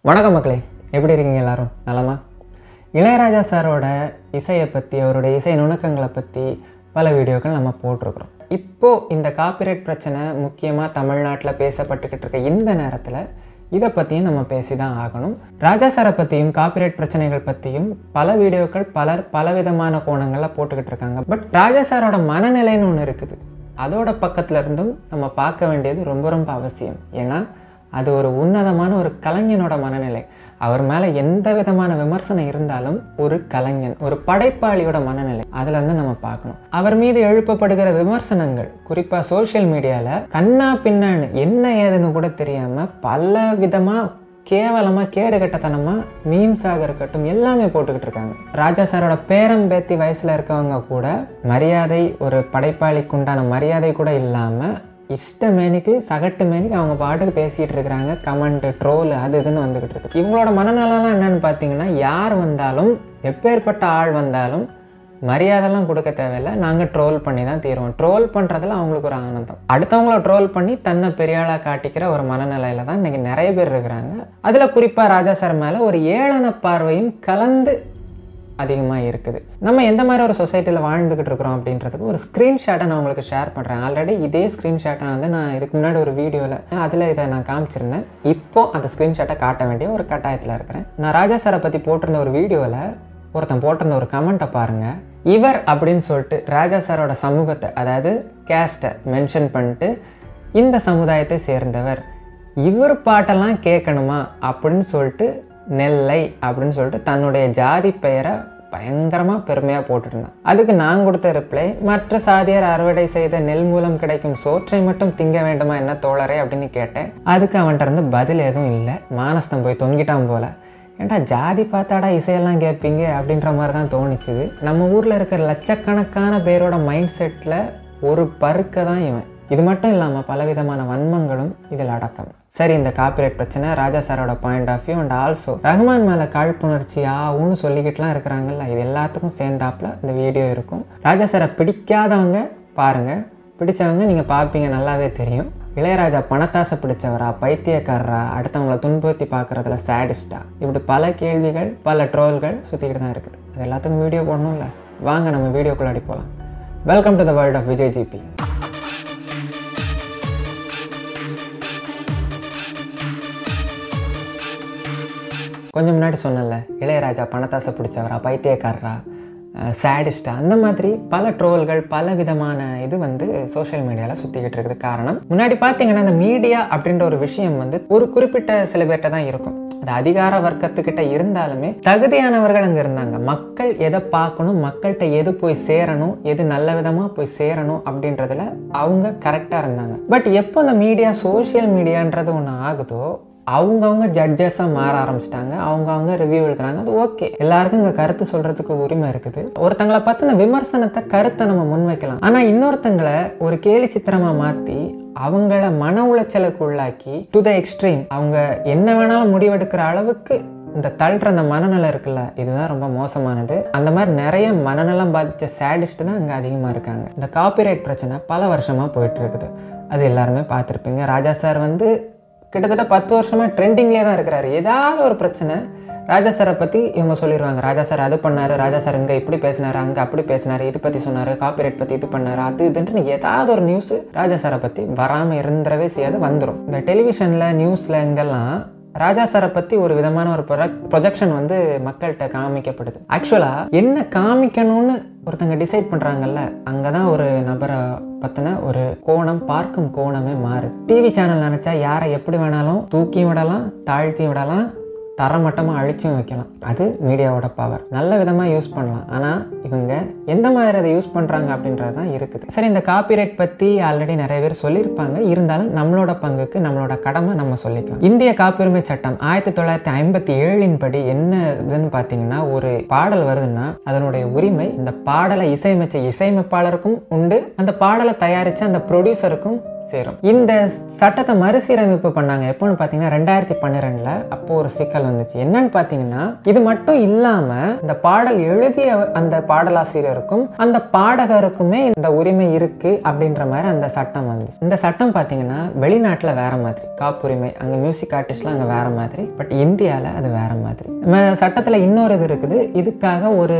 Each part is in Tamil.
வணக்கம் மக்களே, எப்படி இருக்கீங்க? எல்லாரும் நலமா? இளையராஜா சாரோட இசையை பற்றி, அவருடைய இசை நுணுக்கங்களை பற்றி பல வீடியோக்கள் நம்ம போட்டிருக்கிறோம். இப்போது இந்த காப்பிரைட் பிரச்சனை முக்கியமாக தமிழ்நாட்டில் பேசப்பட்டுக்கிட்டு இருக்க இந்த நேரத்தில் இதை பற்றியும் நம்ம பேசி தான் ஆகணும். ராஜா சாரை பற்றியும் காப்பிரைட் பிரச்சனைகள் பற்றியும் பல வீடியோக்கள் பலர் பலவிதமான கோணங்களில் போட்டுக்கிட்டு இருக்காங்க. பட் ராஜா சாரோட மனநிலைன்னு ஒன்று இருக்குது. அதோட பக்கத்தில் இருந்தும் நம்ம பார்க்க வேண்டியது ரொம்ப ரொம்ப அவசியம். ஏன்னா அது ஒரு உன்னதமான ஒரு கலைஞனோட மனநிலை. அவர் மேலே எந்த விதமான விமர்சனம் இருந்தாலும் ஒரு கலைஞன், ஒரு படைப்பாளியோட மனநிலை அதுலேருந்து நம்ம பார்க்கணும். அவர் மீது எழுப்பப்படுகிற விமர்சனங்கள், குறிப்பாக சோஷியல் மீடியாவில் கண்ணா பின்னான்னு என்ன ஏதுன்னு கூட தெரியாமல் பல விதமாக கேவலமாக கேடுகட்டத்தனமாக மீம்ஸாக இருக்கட்டும் எல்லாமே போட்டுக்கிட்டு இருக்காங்க. ராஜா சாரோட பேரம்பேத்தி வயசில் இருக்கவங்க கூட மரியாதை, ஒரு படைப்பாளிக்கு உண்டான மரியாதை கூட இல்லாமல் இஷ்டமேனிக்கு சகட்டு மேனிக்கு அவங்க பாட்டுக்கு பேசிகிட்டு இருக்கிறாங்க. கமெண்ட், ட்ரோல், அது இதுன்னு வந்துக்கிட்டு இருக்கு. இவங்களோட மனநலம்லாம் என்னென்னு பார்த்தீங்கன்னா, யார் வந்தாலும் எப்பேற்பட்ட ஆள் வந்தாலும் மரியாதைலாம் கொடுக்க தேவையில்லை, நாங்கள் ட்ரோல் பண்ணி தான் தீருவோம். ட்ரோல் பண்ணுறதுல அவங்களுக்கு ஒரு ஆனந்தம். அடுத்தவங்கள ட்ரோல் பண்ணி தன்னை பெரிய ஆளாக காட்டிக்கிற ஒரு மனநிலையில் தான் இன்றைக்கி நிறைய பேர் இருக்கிறாங்க. அதில் குறிப்பாக ராஜா சார் மேலே ஒரு ஏளன பார்வையும் கலந்து அதிகமாக இருக்குது. நம்ம எந்த மாதிரி ஒரு சொசைட்டியில் வாழ்ந்துக்கிட்டு இருக்கிறோம் அப்படின்றதுக்கு ஒரு ஸ்க்ரீன்ஷாட்டை நான் உங்களுக்கு ஷேர் பண்ணுறேன். ஆல்ரெடி இதே ஸ்க்ரீன்ஷாட்டை வந்து நான் இதுக்கு முன்னாடி ஒரு வீடியோவில் அதில் இதை நான் காமிச்சிருந்தேன். இப்போது அந்த ஸ்க்ரீன்ஷாட்டை காட்ட வேண்டிய ஒரு கட்டாயத்தில் இருக்கிறேன். நான் ராஜா சாரை பற்றி போட்டிருந்த ஒரு வீடியோவில் ஒருத்தன் போட்டிருந்த ஒரு கமெண்ட்டை பாருங்கள். இவர் அப்படின்னு சொல்லிட்டு ராஜா சாரோட சமூகத்தை, அதாவது கேஸ்ட்டை மென்ஷன் பண்ணிட்டு இந்த சமுதாயத்தை சேர்ந்தவர், இவர் பாட்டெல்லாம் கேட்கணுமா அப்படின்னு சொல்லிட்டு நெல்லை அப்படின்னு சொல்லிட்டு தன்னுடைய ஜாதி பெயரை பயங்கரமாக பெருமையாக போட்டுருந்தான். அதுக்கு நான் கொடுத்த ரிப்ளை, மற்ற சாதியார் அறுவடை செய்த நெல் மூலம் கிடைக்கும் சோற்றை மட்டும் திங்க வேண்டுமா என்ன தோழரே அப்படின்னு கேட்டேன். அதுக்கு அவன்கிட்ட இருந்து பதில் எதுவும் இல்லை. மானஸ்தம் போய் தொங்கிட்டான் போல. ஏன்டா ஜாதி பார்த்தாடா இசையெல்லாம் கேட்பீங்க அப்படின்ற மாதிரி தான் தோணுச்சுது. நம்ம ஊரில் இருக்கிற லட்சக்கணக்கான பேரோட மைண்ட் செட்டில் ஒரு பருக்க தான் இவன். இது மட்டும் இல்லாமல் பலவிதமான வன்மங்களும் இதில் அடக்கம். சரி, இந்த காப்பிரைட் பிரச்சனை, ராஜா சாரோட point of view and also Rahman மேலே காழ்ப்புணர்ச்சி ஆகும்னு சொல்லிக்கிட்டுலாம் இருக்கிறாங்கல்ல, இது எல்லாத்துக்கும் சேர்ந்தாப்பில் இந்த வீடியோ இருக்கும். ராஜா சாரை பிடிக்காதவங்க பாருங்கள், பிடிச்சவங்க நீங்கள் பார்ப்பீங்க, நல்லாவே தெரியும். இளையராஜா பணத்தாசை பிடிச்சவரா, பைத்தியக்காரரா, அடுத்தவங்களை துன்புறுத்தி பார்க்குறதுல சேடிஸ்டா, இப்படி பல கேள்விகள், பல ட்ரோல்கள் சுற்றிக்கிட்டு தான் இருக்குது. அது எல்லாத்துக்கும் வீடியோ போடணும்ல. வாங்க நம்ம வீடியோக்குள்ளாடி போகலாம். Welcome to the world of Vijay GP. கொஞ்சம் முன்னாடி சொன்னல, இளையராஜா பணத்தாசை பிடிச்சவரா, பைத்தியக்காரரா, சேடிஸ்டா, அந்த மாதிரி பல ட்ரோல்கள், பல விதமான இது வந்து சோஷியல் மீடியாவில் சுற்றிக்கிட்டு இருக்குது. காரணம், முன்னாடி பார்த்தீங்கன்னா இந்த மீடியா அப்படின்ற ஒரு விஷயம் வந்து ஒரு குறிப்பிட்ட சில பேர்கிட்ட தான் இருக்கும். அது அதிகார வர்க்கத்துக்கிட்ட இருந்தாலுமே தகுதியானவர்கள் அங்கே இருந்தாங்க. மக்கள் எதை பார்க்கணும், மக்கள்கிட்ட எது போய் சேரணும், எது நல்ல விதமாக போய் சேரணும் அப்படின்றதுல அவங்க கரெக்டாக இருந்தாங்க. பட் எப்போ இந்த மீடியா, சோஷியல் மீடியான்றது ஒன்று ஆகுதோ, அவங்கவுங்க ஜட்ஜஸாக மாற ஆரம்பிச்சிட்டாங்க. அவங்கவுங்க ரிவ்யூ எழுதுறாங்க. அது ஓகே, எல்லாருக்கும் இங்கே கருத்து சொல்கிறதுக்கு உரிமை இருக்குது. ஒருத்தங்களை பற்றின விமர்சனத்தை, கருத்தை நம்ம முன்வைக்கலாம். ஆனால் இன்னொருத்தங்களை ஒரு கேலி சித்திரமாக மாற்றி அவங்கள மன உளைச்சலுக்கு உள்ளாக்கி டு த எக்ஸ்ட்ரீம், அவங்க என்ன வேணாலும் முடிவெடுக்கிற அளவுக்கு இந்த தள்ளுற அந்த மனநலம் இருக்குல்ல, இதுதான் ரொம்ப மோசமானது. அந்த மாதிரி நிறைய மனநலம் பாதித்த சேடிஸ்ட் தான் இங்கே அதிகமாக இருக்காங்க. இந்த காப்பிரைட் பிரச்சனை பல வருஷமாக போயிட்டு இருக்குது. அது எல்லாருமே பார்த்துருப்பீங்க. ராஜா சார் வந்து கிட்டத்தட்ட 10 வருஷமாக ட்ரெண்டிங்லேயே தான் இருக்கிறாரு. ஏதாவது ஒரு பிரச்சனை ராஜா சாரை பற்றி இவங்க சொல்லிடுவாங்க. ராஜா சார் அது பண்ணார், ராஜா சார் இங்கே இப்படி பேசினார், அங்கே அப்படி பேசினார், இது பற்றி சொன்னார், காப்பிரைட் பற்றி இது பண்ணார், அது இதுன்ட்டு ஏதாவது ஒரு நியூஸு ராஜா சாரை பற்றி வராமல் இருந்துடவே செய்யாது, வந்துடும். இந்த டெலிவிஷனில், நியூஸில் இங்கெல்லாம் ராஜா சாரை பற்றி ஒரு விதமான ஒரு ப்ரொஜெக்ஷன் வந்து மக்கள்கிட்ட காமிக்கப்படுது. ஆக்சுவலாக என்ன காமிக்கணும்னு ஒருத்தங்க டிசைட் பண்ணுறாங்கல்ல, அங்கே தான் ஒரு நபரை பற்றின ஒரு கோணம், பார்க்கும் கோணமே மாறுது. டிவி சேனல் நினச்சா யாரை எப்படி வேணாலும் தூக்கி விடலாம், தாழ்த்தி விடலாம், தரமட்டமாக அழிச்சும் வைக்கலாம். அது மீடியாவோட பவர். நல்ல விதமாக யூஸ் பண்ணலாம். ஆனால் இவங்க எந்த மாதிரி அதை யூஸ் பண்ணுறாங்க அப்படின்றது தான் இருக்குது. சரி, இந்த காப்பிரைட் பற்றி ஆல்ரெடி நிறைய பேர் சொல்லியிருப்பாங்க. இருந்தாலும் நம்மளோட பங்குக்கு நம்மளோட கடமை நம்ம சொல்லிக்கலாம். இந்திய காப்புரிமை சட்டம் 1957 படி என்ன இதுன்னு பார்த்தீங்கன்னா, ஒரு பாடல் வருதுன்னா அதனுடைய உரிமை இந்த பாடலை இசையமைச்ச இசையமைப்பாளருக்கும் உண்டு, அந்த பாடலை தயாரித்த அந்த ப்ரொடியூசருக்கும் சேரும். இந்த சட்டத்தை மறுசீரமைப்பு பண்ணாங்க எப்போன்னு பார்த்தீங்கன்னா 2012. அப்போ ஒரு சிக்கல் வந்துச்சு. என்னன்னு பார்த்தீங்கன்னா, இது மட்டும் இல்லாம இந்த பாடல் எழுதிய அந்த பாடலாசிரியருக்கும் அந்த பாடகருக்குமே இந்த உரிமை இருக்கு அப்படின்ற மாதிரி அந்த சட்டம் வந்துச்சு. இந்த சட்டம் பார்த்தீங்கன்னா வெளிநாட்டில் வேற மாதிரி காப்புரிமை, அங்கே மியூசிக் ஆர்டிஸ்ட்லாம் அங்கே வேற மாதிரி, பட் இந்தியாவில் அது வேற மாதிரி. நம்ம சட்டத்தில் இன்னொரு இது இருக்குது, இதுக்காக ஒரு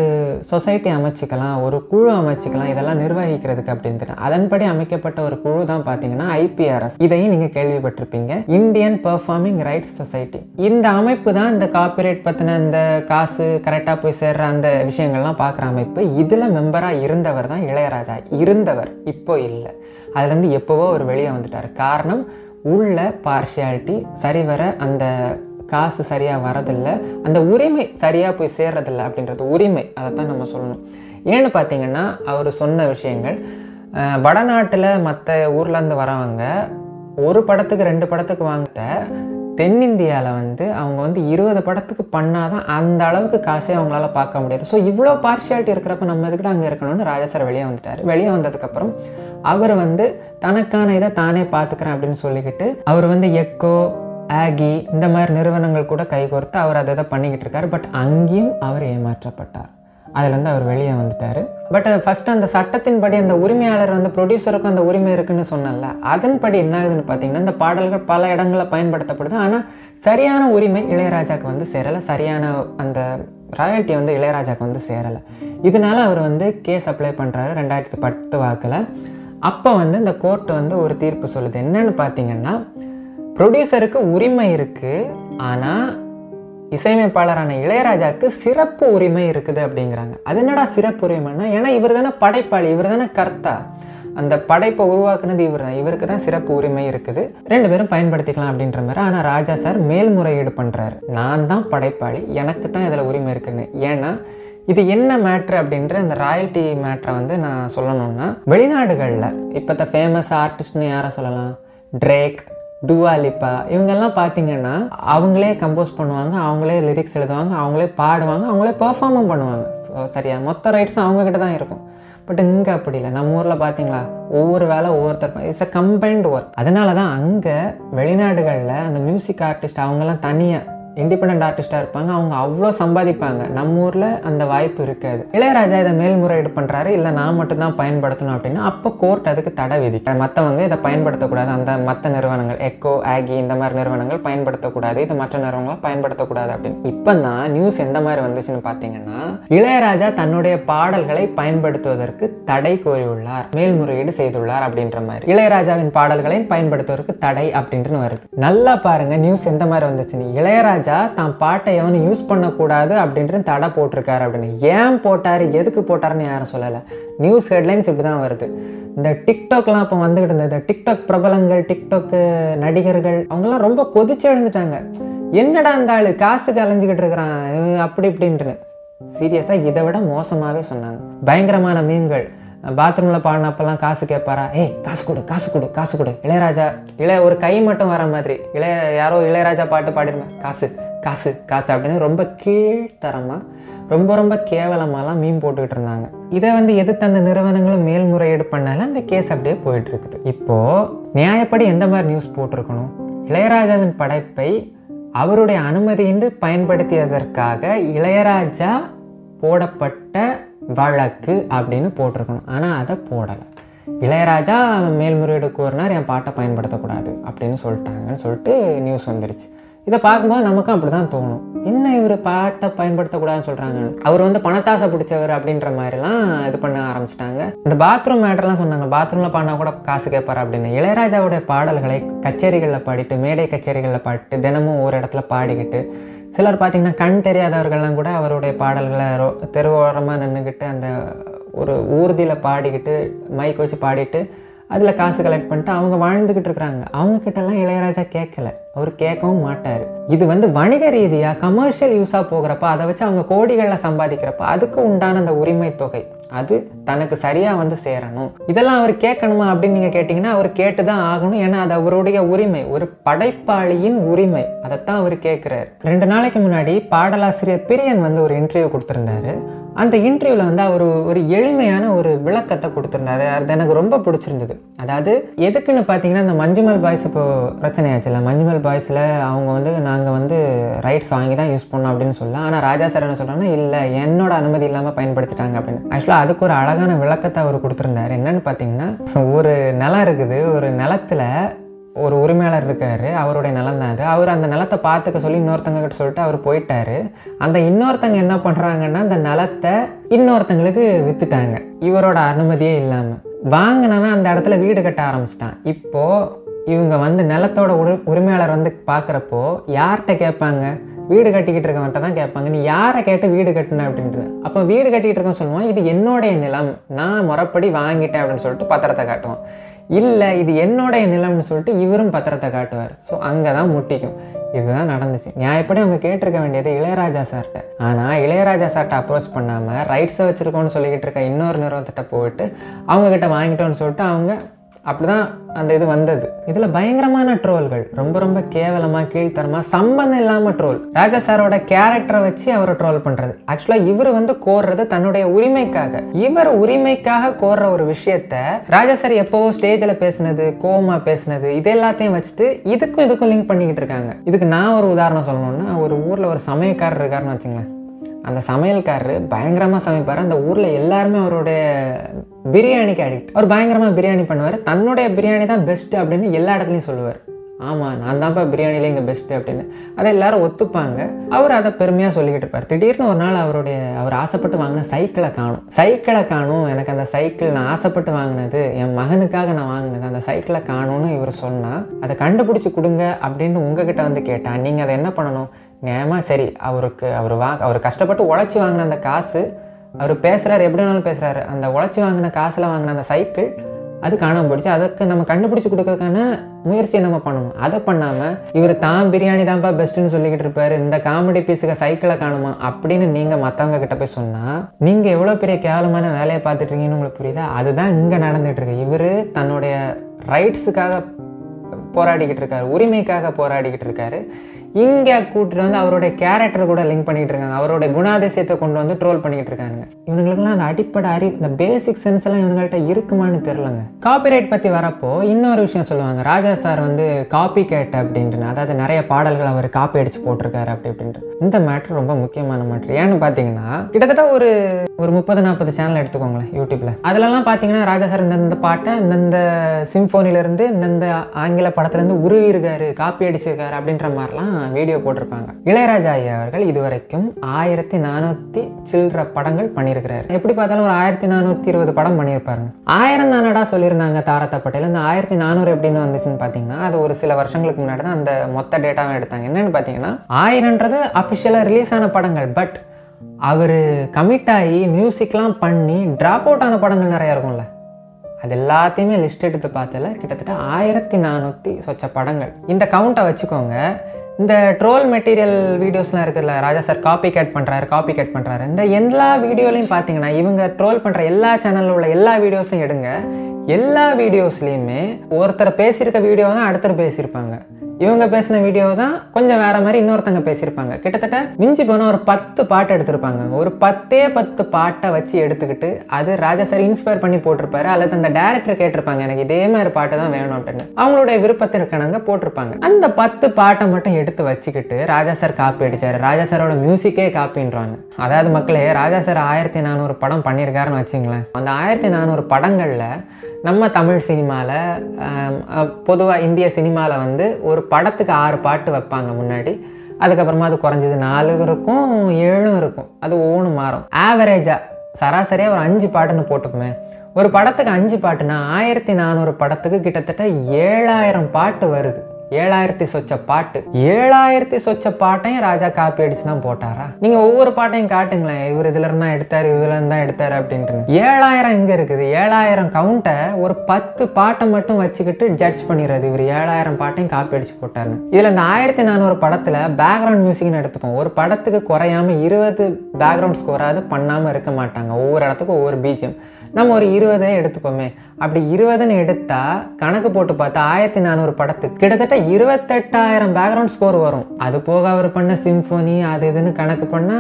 சொசைட்டி அமைச்சிக்கலாம், ஒரு குழு அமைச்சிக்கலாம், இதெல்லாம் நிர்வகிக்கிறதுக்கு அப்படின்னு. அதன்படி அமைக்கப்பட்ட ஒரு குழு தான் பார்த்தீங்கன்னா IPRS. இதையும் நீங்க கேள்விப்பட்டிருப்பீங்க, இந்தியன் பெர்ஃபார்மிங் ரைட்ஸ் சொசைட்டி. இந்த அமைப்பு தான் இந்த காப்பிரைட் பத்தின இந்த காசு கரெக்டா போய் சேர்ற அந்த விஷயங்கள்லாம் பார்க்குற அமைப்பு. இதுல மெம்பரா இருந்தவர் தான் இளையராஜா. இருந்தவர், இப்போ இல்லை. அதுல இருந்து எப்போவோ அவர் வெளியே வந்துட்டார். காரணம், உள்ள பார்ஷியாலிட்டி சரிவர அந்த காசு சரியா வரதில்லை, அந்த உரிமை சரியா போய் சேர்றதில்லை அப்படின்றது உரிமை. அதை தான் நம்ம சொல்லணும். ஏன்னு பார்த்தீங்கன்னா, அவர் சொன்ன விஷயங்கள் வடநாட்டில் மற்ற ஊர்லேருந்து வரவங்க ஒரு படத்துக்கு 2 படத்துக்கு வாங்கிட்ட தென்னிந்தியாவில் அவங்க 20 படத்துக்கு பண்ணாதான் அந்த அளவுக்கு காசே அவங்களால பார்க்க முடியாது. ஸோ இவ்வளோ பார்ஷியாலிட்டி இருக்கிறப்ப நம்ம எதுக்கிட்ட அங்கே இருக்கணும்னு ராஜா சார் வெளியே வந்துட்டார். வெளியே வந்ததுக்கப்புறம் அவர் தனக்கான இதை தானே பார்த்துக்கிறேன் அப்படின்னு சொல்லிக்கிட்டு அவர் எக்கோ, ஆகி இந்த மாதிரி நிறுவனங்கள் கூட கைகோர்த்து அவர் அதை பண்ணிக்கிட்டு இருக்காரு. பட் அங்கேயும் அவர் ஏமாற்றப்பட்டார். அதுலேருந்து அவர் வெளியே வந்துட்டார். பட் ஃபஸ்ட்டு அந்த சட்டத்தின்படி அந்த உரிமையாளர் ப்ரொடியூசருக்கும் அந்த உரிமை இருக்குன்னு சொன்னல, அதன்படி என்ன ஆகுதுன்னு பார்த்தீங்கன்னா, இந்த பாடல்கள் பல இடங்களில் பயன்படுத்தப்படுது. ஆனால் சரியான உரிமை இளையராஜாவுக்கு சேரலை, சரியான அந்த ராயல்ட்டி இளையராஜாவுக்கு சேரலை. இதனால அவர் கேஸ் அப்ளை பண்ணுறாரு 2010 வாக்கில். அப்போ இந்த கோர்ட் ஒரு தீர்ப்பு சொல்லுது. என்னன்னு பார்த்தீங்கன்னா, ப்ரொடியூசருக்கு உரிமை இருக்குது, ஆனால் இசையமைப்பாளரான இளையராஜாவுக்கு சிறப்பு உரிமை இருக்குது அப்படிங்கிறாங்க. அது என்னடா சிறப்பு உரிமைன்னா, ஏன்னா இவர் தானே படைப்பாளி, இவர் தானே கர்த்தா, அந்த படைப்பை உருவாக்குனது இவர் தான், இவருக்கு தான் சிறப்பு உரிமை இருக்குது, 2 பேரும் பயன்படுத்திக்கலாம் அப்படின்ற மாதிரி. ஆனால் ராஜா சார் மேல்முறையீடு பண்ணுறாரு, நான் தான் படைப்பாளி, எனக்கு தான் இதில் உரிமை இருக்குன்னு. ஏன்னா இது என்ன மேட்ரு அப்படின்ற அந்த ராயல்ட்டி மேட்ரை நான் சொல்லணும்னா, வெளிநாடுகளில் இப்போ ஃபேமஸ் ஆர்டிஸ்ட்னு யாரை சொல்லலாம், ட்ரேக், டுவா லிப்பா, இவங்கெல்லாம் பார்த்தீங்கன்னா அவங்களே கம்போஸ் பண்ணுவாங்க, அவங்களே லிரிக்ஸ் எழுதுவாங்க, அவங்களே பாடுவாங்க, அவங்களே பெர்ஃபார்மும் பண்ணுவாங்க. சரியா, மொத்த ரைட்ஸும் அவங்கக்கிட்ட தான் இருக்கும். பட் இங்கே அப்படி இல்லை. நம்ம ஊரில் பார்த்தீங்களா, ஒவ்வொரு வேலை ஒவ்வொருத்தர், இட்ஸ் அ கம்பைன்டு ஒர்க். அதனால தான் அங்கே வெளிநாடுகளில் அந்த மியூசிக் ஆர்டிஸ்ட் அவங்கெல்லாம் தனியாக இண்டிபெண்ட் ஆர்டிஸ்டாக இருப்பாங்க, அவங்க அவ்வளோ சம்பாதிப்பாங்க. நம்ம ஊரில் அந்த வாய்ப்பு இருக்காது. இளையராஜா இதை மேல்முறையீடு பண்ணுறாரு, இல்லை நான் மட்டும்தான் பயன்படுத்தணும் அப்படின்னா அப்போ கோர்ட் அதுக்கு தடை விதிக்க, மற்றவங்க இதை பயன்படுத்தக்கூடாது, அந்த மற்ற நிறுவனங்கள் எக்கோ, ஆகி இந்த மாதிரி நிறுவனங்கள் பயன்படுத்தக்கூடாது, இது மற்ற நிறுவனங்களை பயன்படுத்தக்கூடாது அப்படின்னு. இப்போ தான் நியூஸ் எந்த மாதிரி வந்துச்சுன்னு பார்த்தீங்கன்னா, இளையராஜா தன்னுடைய பாடல்களை பயன்படுத்துவதற்கு தடை கோரியுள்ளார், மேல்முறையீடு செய்துள்ளார் அப்படின்ற மாதிரி. இளையராஜாவின் பாடல்களை பயன்படுத்துவதற்கு தடை அப்படின்னு வருது. நல்லா பாருங்க நியூஸ் எந்த மாதிரி வந்துச்சுன்னு. இளையராஜா தான் பாட்டை எவனும் யூஸ் பண்ணக்கூடாது அப்படின்ட்டு தடை போட்டிருக்காரு அப்படின்னு. ஏன் போட்டாரு, எதுக்கு போட்டாருன்னு யாரும் சொல்லலை. நியூஸ் ஹெட்லைன்ஸ் இப்படி தான் வருது. இந்த டிக்டாக்லாம் இப்போ வந்துகிட்டு இருந்தது, இந்த டிக்டாக் பிரபலங்கள், டிக்டாக் நடிகர்கள் அவங்கெல்லாம் ரொம்ப கொதிச்சு எழுந்துட்டாங்க. என்னடா இந்த ஆளு காசுக்கு அலைஞ்சிக்கிட்டு இருக்கிறான் அப்படி இப்படின்ட்டு. சீரியஸாக இதை விட மோசமாகவே சொன்னாங்க. பயங்கரமான மீன்கள், பாத்ரூமில் பாடினப்பெல்லாம் காசு கேட்பாரா, ஏய் காசு கொடு காசு கொடு காசு கொடு, இளையராஜா ஒரு கை மட்டும் வர மாதிரி யாரோ இளையராஜா பாட்டு பாடிருப்பேன், காசு காசு காசு அப்படின்னு ரொம்ப கீழ்த்தரமாக ரொம்ப ரொம்ப கேவலமாலாம் மீன் போட்டுக்கிட்டு இருந்தாங்க. இதை எதிர்த்து அந்த நிறுவனங்களும் மேல்முறையீடு பண்ணால அந்த கேஸ் அப்படியே போயிட்டு இருக்குது. இப்போது நியாயப்படி எந்த மாதிரி நியூஸ் போட்டிருக்கணும், இளையராஜாவின் படைப்பை அவருடைய அனுமதியின்றி பயன்படுத்தியதற்காக இளையராஜா போடப்பட்ட வழக்கு அப்படின்னு போட்டிருக்கணும். ஆனால் அதை போடலை. இளையராஜா மேல்முறையீடு கோரினார், என் பாட்டை பயன்படுத்தக்கூடாது அப்படின்னு சொல்லிட்டாங்கன்னு சொல்லிட்டு நியூஸ் வந்துருச்சு. இதை பார்க்கும்போது நமக்கும் அப்படி தான் தோணும், என்ன இவர் பாட்டை பயன்படுத்தக்கூடாதுன்னு சொல்கிறாங்க, அவர் பணத்தாசை பிடிச்சவர் அப்படின்ற மாதிரிலாம் இது பண்ண ஆரம்பிச்சிட்டாங்க. இந்த பாத்ரூம் மேட்டர்லாம் சொன்னாங்க, பாத்ரூமில் பாடினா கூட காசு கேட்பார் அப்படின்னு. இளையராஜாவுடைய பாடல்களை கச்சேரிகளில் பாடிட்டு, மேடை கச்சேரிகளில் பாடிட்டு, தினமும் ஒரு இடத்துல பாடிக்கிட்டு, சிலர் பார்த்திங்கன்னா கண் தெரியாதவர்கள்லாம் கூட அவருடைய பாடல்களை தெருவோரமாக நின்றுக்கிட்டு அந்த ஒரு ஊர்தியில் பாடிக்கிட்டு மைக் வச்சு பாடிட்டு அதில் காசு கலெக்ட் பண்ணிட்டு அவங்க வாழ்ந்துக்கிட்டு இருக்கிறாங்க. அவங்கக்கிட்டலாம் இளையராஜா கேட்கல, அவர் கேட்கவும் மாட்டார். இது வணிக ரீதியாக கமர்ஷியல் யூஸாக போகிறப்ப அதை வச்சு அவங்க கோடிகளில் சம்பாதிக்கிறப்ப அதுக்கு உண்டான அந்த உரிமை தொகை அது தனக்கு சரியாக சேரணும். இதெல்லாம் அவர் கேட்கணுமா அப்படின்னு நீங்கள் கேட்டிங்கன்னா அவர் கேட்டு தான் ஆகணும். ஏன்னா அது அவருடைய உரிமை, ஒரு படைப்பாளியின் உரிமை, அதைத்தான் அவர் கேட்குறாரு. 2 நாளைக்கு முன்னாடி பாடலாசிரியர் பிரியன் ஒரு இன்டர்வியூ கொடுத்துருந்தாரு. அந்த இன்டர்வியூவில் வந்து அவர் ஒரு எளிமையான ஒரு விளக்கத்தை கொடுத்துருந்தாரு. அது எனக்கு ரொம்ப பிடிச்சிருந்தது. அதாவது எதுக்குன்னு பார்த்தீங்கன்னா, இந்த மஞ்சுமல் பாய்ஸ் இப்போ பிரச்சனையாச்சுல்ல, மஞ்சுமல் பாய்ஸில் அவங்க வந்து நாங்கள் வந்து ரைட்ஸ் வாங்கி தான் யூஸ் பண்ணோம் அப்படின்னு சொல்லலாம். ஆனால் ராஜா சார் என்ன சொல்கிறாங்கன்னா, இல்லை என்னோட அனுமதி இல்லாமல் பயன்படுத்திட்டாங்க அப்படின்னு. ஆக்சுவலாக அதுக்கு ஒரு அழகான விளக்கத்தை அவர் கொடுத்துருந்தாரு. என்னென்னு பார்த்தீங்கன்னா, ஒரு நிலம் இருக்குது, ஒரு நிலத்தில் ஒரு உரிமையாளர் இருக்கார், அவருடைய நிலம் தான் அது. அவர் அந்த நிலத்தை பார்த்துக்க சொல்லி இன்னொருத்தங்க கிட்ட சொல்லிட்டு அவர் போயிட்டாரு. அந்த இன்னொருத்தங்க என்ன பண்ணுறாங்கன்னா, அந்த நிலத்தை இன்னொருத்தங்களுக்கு விற்றுட்டாங்க இவரோட அனுமதியே இல்லாமல். வாங்கினவன் அந்த இடத்துல வீடு கட்ட ஆரம்பிச்சிட்டான். இப்போது இவங்க வந்து நிலத்தோட உரிமையாளர் வந்து பார்க்குறப்போ யார்கிட்ட கேட்பாங்க? வீடு கட்டிக்கிட்டு இருக்கவன்ட்ட தான் கேட்பாங்க, நீ யாரை கேட்டு வீடு கட்டின அப்படின்ட்டு. அப்போ வீடு கட்டிக்கிட்டு இருக்கவன் சொல்லுவான், இது என்னுடைய நிலம், நான் முறைப்படி வாங்கிட்டேன் அப்படின்னு சொல்லிட்டு பத்திரத்தை காட்டுவான். இல்லை இது என்னுடைய நிலம்னு சொல்லிட்டு இவரும் பத்திரத்தை காட்டுவார். ஸோ அங்கே தான் முட்டிக்கும். இதுதான் நடந்துச்சு. நியாயப்படி அவங்க கேட்டிருக்க வேண்டியது இளையராஜா சார்கிட்ட. ஆனால் இளையராஜா சார்கிட்ட அப்ரோச் பண்ணாமல் ரைட்ஸை வச்சுருக்கோன்னு சொல்லிக்கிட்டு இருக்க இன்னொரு நிறுவனத்திட்ட போயிட்டு அவங்கக்கிட்ட வாங்கிட்டோன்னு சொல்லிட்டு அவங்க அப்படிதான் அந்த இது வந்தது. இதில் பயங்கரமான ட்ரோல்கள், ரொம்ப ரொம்ப கேவலமாக கீழ்த்தரமாக சம்பந்தம் இல்லாமல் ட்ரோல். ராஜா சாரோட கேரக்டரை வச்சு அவரை ட்ரோல் பண்ணுறது. ஆக்சுவலாக இவர் வந்து கோர்றது தன்னுடைய உரிமைக்காக. இவர் உரிமைக்காக கோர்ற ஒரு விஷயத்த ராஜா சார் எப்போவோ ஸ்டேஜில் பேசினது, கோவமா பேசினது, இது எல்லாத்தையும் வச்சுட்டு இதுக்கும் லிங்க் பண்ணிக்கிட்டு இருக்காங்க. இதுக்கு நான் ஒரு உதாரணம் சொல்லணும்னா, ஒரு ஊரில் ஒரு சமயக்காரர் இருக்காருன்னு வச்சுங்களேன். அந்த சமையல்காரர் பயங்கரமாக சமைப்பார். அந்த ஊரில் எல்லாருமே அவருடைய பிரியாணிக்கு அடிக்ட். அவர் பயங்கரமாக பிரியாணி பண்ணுவார். தன்னுடைய பிரியாணி தான் பெஸ்ட்டு அப்படின்னு எல்லா இடத்துலையும் சொல்லுவார். ஆமாம், நான் தான்ப்பா பிரியாணியில் இங்கே பெஸ்ட்டு அப்படின்னு. அதை எல்லாரும் ஒத்துப்பாங்க. அவர் அதை பெருமையாக சொல்லிக்கிட்டு இருப்பார். திடீர்னு ஒரு நாள் அவர் ஆசைப்பட்டு வாங்கின சைக்கிளை காணும். எனக்கு அந்த சைக்கிள் நான் ஆசைப்பட்டு வாங்கினது, என் மகனுக்காக நான் வாங்கினது, அந்த சைக்கிளை காணும்னு இவர் சொன்னால், அதை கண்டுபிடிச்சி கொடுங்க அப்படின்னு உங்ககிட்ட வந்து கேட்டால் நீங்கள் அதை என்ன பண்ணணும்? நியாயமாக சரி, அவர் கஷ்டப்பட்டு உழைச்சி வாங்கின அந்த காசு, அவர் பேசுகிறாரு, எப்படி வேணாலும் பேசுகிறாரு, அந்த உழைச்சி வாங்கின காசில் வாங்கின அந்த சைக்கிள் அது காணாமல் போயிடுச்சு. அதுக்கு நம்ம கண்டுபிடிச்சி கொடுக்கறதுக்கான முயற்சியை நம்ம பண்ணணும். அதை பண்ணாமல் இவர் தான் பிரியாணி தான்ப்பா பெஸ்ட்டுன்னு சொல்லிக்கிட்டு இருப்பார், இந்த காமெடி பீஸுக்கு சைக்கிளை காணுமா அப்படின்னு நீங்கள் மற்றவங்க கிட்ட போய் சொன்னால் நீங்கள் எவ்வளோ பெரிய கேவலமான வேலையை பார்த்துட்ருக்கீங்கன்னு உங்களுக்கு புரியுதா? அதுதான் இங்கே நடந்துகிட்டு இருக்கு. இவர் தன்னுடைய ரைட்ஸுக்காக போராடிக்கிட்டு இருக்காரு, உரிமைக்காக போராடிக்கிட்டு இருக்காரு. இங்கே கூட்டிட்டு வந்து அவருடைய கேரக்டர் கூட லிங்க் பண்ணிட்டு இருக்காங்க, அவருடைய குணாதிசயத்தை கொண்டு வந்து ட்ரோல் பண்ணிட்டு இருக்காங்க. இவங்களுக்குலாம் அந்த அடிப்படை அறிவு, இந்த பேசிக் சென்ஸ் எல்லாம் இவங்கள்ட்ட இருக்குமான்னு தெரியலங்க. காப்பிரைட் பற்றி வரப்போ இன்னொரு விஷயம் சொல்லுவாங்க, ராஜா சார் வந்து காப்பி கேட் அப்படின்ட்டு, அதாவது நிறைய பாடல்கள் அவர் காப்பி அடிச்சு போட்டிருக்காரு அப்படின்ட்டு. இந்த மேட்ரு ரொம்ப முக்கியமான மேட்ரு. ஏன்னு பார்த்தீங்கன்னா, கிட்டத்தட்ட ஒரு 30-40 சேனல் எடுத்துக்கோங்களேன் யூடியூப்ல. அதுலலாம் பார்த்தீங்கன்னா ராஜா சார் இந்த பாட்டை இந்த சிம்போனிலேருந்து இந்த ஆங்கில படத்துலேருந்து உருவி இருக்காரு, காப்பி அடிச்சிருக்காரு அப்படின்ற மாதிரிலாம் வீடியோ போட்டிருப்பாங்க. இளையராஜா ஐயா அவர்கள் இதுவரைக்கும் 1400 சில்லற படங்கள் பண்ணியிருக்கிறாரு. எப்படி பார்த்தாலும் ஒரு 1420 படம் பண்ணியிருப்பாருங்க. 1000 தானடா சொல்லியிருந்தாங்க தாரதா பட்டேல். இந்த 1400 எப்படின்னு வந்துச்சுன்னு பார்த்தீங்கன்னா, அது ஒரு சில வருஷங்களுக்கு முன்னாடி தான் அந்த மொத்த டேட்டாவும் எடுத்தாங்க. என்னன்னு பார்த்தீங்கன்னா, 1000ன்றது அஃபிஷியலாக ரிலீஸ் ஆன படங்கள். பட் அவர் கமிட் ஆகி மியூசிக்லாம் பண்ணி ட்ராப் அவுட் ஆன படங்கள் நிறையா இருக்கும்ல, அது எல்லாத்தையுமே லிஸ்ட் எடுத்து பார்த்தல கிட்டத்தட்ட 1400 சொச்ச படங்கள். இந்த கவுண்ட்டை வச்சுக்கோங்க. இந்த ட்ரோல் மெட்டீரியல் வீடியோஸ்லாம் இருக்குல்ல, ராஜா சார் காப்பி கேட் பண்ணுறாரு, இந்த எல்லா வீடியோலையும் பார்த்தீங்கன்னா இவங்க ட்ரோல் பண்ணுற எல்லா சேனலில் உள்ள எல்லா வீடியோஸும் எடுங்க. எல்லா வீடியோஸ்லேயுமே ஒருத்தர் பேசியிருக்க வீடியோ தான் அடுத்தர் பேசியிருப்பாங்க, இவங்க பேசின வீடியோ தான் கொஞ்சம் வேற மாதிரி இன்னொருத்தங்க பேசியிருப்பாங்க. கிட்டத்தட்ட மிஞ்சி போனால் ஒரு 10 பாட்டு எடுத்திருப்பாங்க. ஒரு 10 பாட்டை வச்சு எடுத்துக்கிட்டு அது ராஜா சார் இன்ஸ்பயர் பண்ணி போட்டிருப்பாரு, அல்லது அந்த டேரக்டர் கேட்டிருப்பாங்க எனக்கு இதே மாதிரி பாட்டு தான் வேணும் அப்படின்னு, அவங்களுடைய விருப்பத்திற்கானங்க போட்டிருப்பாங்க. அந்த 10 பாட்டை மட்டும் எடுத்து வச்சுக்கிட்டு ராஜா சார் காப்பி அடிச்சாரு, ராஜா சாரோட மியூசிக்கே காப்பின்றாங்க. அதாவது மக்களே, ராஜா சார் 1400 படம் பண்ணியிருக்காருன்னு வச்சுங்களேன். அந்த 1400 படங்களில் நம்ம தமிழ் சினிமாவில், பொதுவாக இந்திய சினிமாவில் வந்து ஒரு படத்துக்கு 6 பாட்டு வைப்பாங்க முன்னாடி. அதுக்கப்புறமா அது குறைஞ்சது 4 இருக்கும், 7 இருக்கும், அது ஒவ்வொன்று மாறும். ஆவரேஜாக சராசரியாக ஒரு 5 பாட்டுன்னு போட்டுக்குமே. ஒரு படத்துக்கு 5 பாட்டுனா 1400 படத்துக்கு கிட்டத்தட்ட 7000 பாட்டு வருது. 7000 சொச்ச பாட்டு. 7000 சொச்ச பாட்டையும் ராஜா காப்பி அடிச்சு தான் போட்டாரா? நீங்க ஒவ்வொரு பாட்டையும் காட்டுங்களேன், இவர் இதுல இருந்தா எடுத்தாரு, இதுல இருந்தா எடுத்தாரு அப்படின்ட்டு. 7000 எங்க இருக்குது? 7000 கவுண்ட்டை ஒரு 10 பாட்டை மட்டும் வச்சுக்கிட்டு ஜட்ஜ் பண்ணிடுறது, இவர் 7000 பாட்டையும் காப்பி அடிச்சு போட்டாரு. இதுல இந்த 1400 படத்துல பேக்ரவுண்ட் மியூசிக்னு எடுத்துப்போம். ஒரு படத்துக்கு குறையாம 20 பேக்ரவுண்ட் ஸ்கோராது பண்ணாம இருக்க மாட்டாங்க. ஒவ்வொரு இடத்துக்கும் ஒவ்வொரு பிஜிஎம். நம்ம ஒரு 20 எடுத்துப்போமே. அப்படி 20ன்னு எடுத்தா கணக்கு போட்டு பார்த்தா 1400 படத்துக்கு கிட்டத்தட்ட 28000 பேக்ரவுண்ட் ஸ்கோர் வரும். அது போக அவர் பண்ண சிம்போனி அது இதுன்னு கணக்கு பண்ணா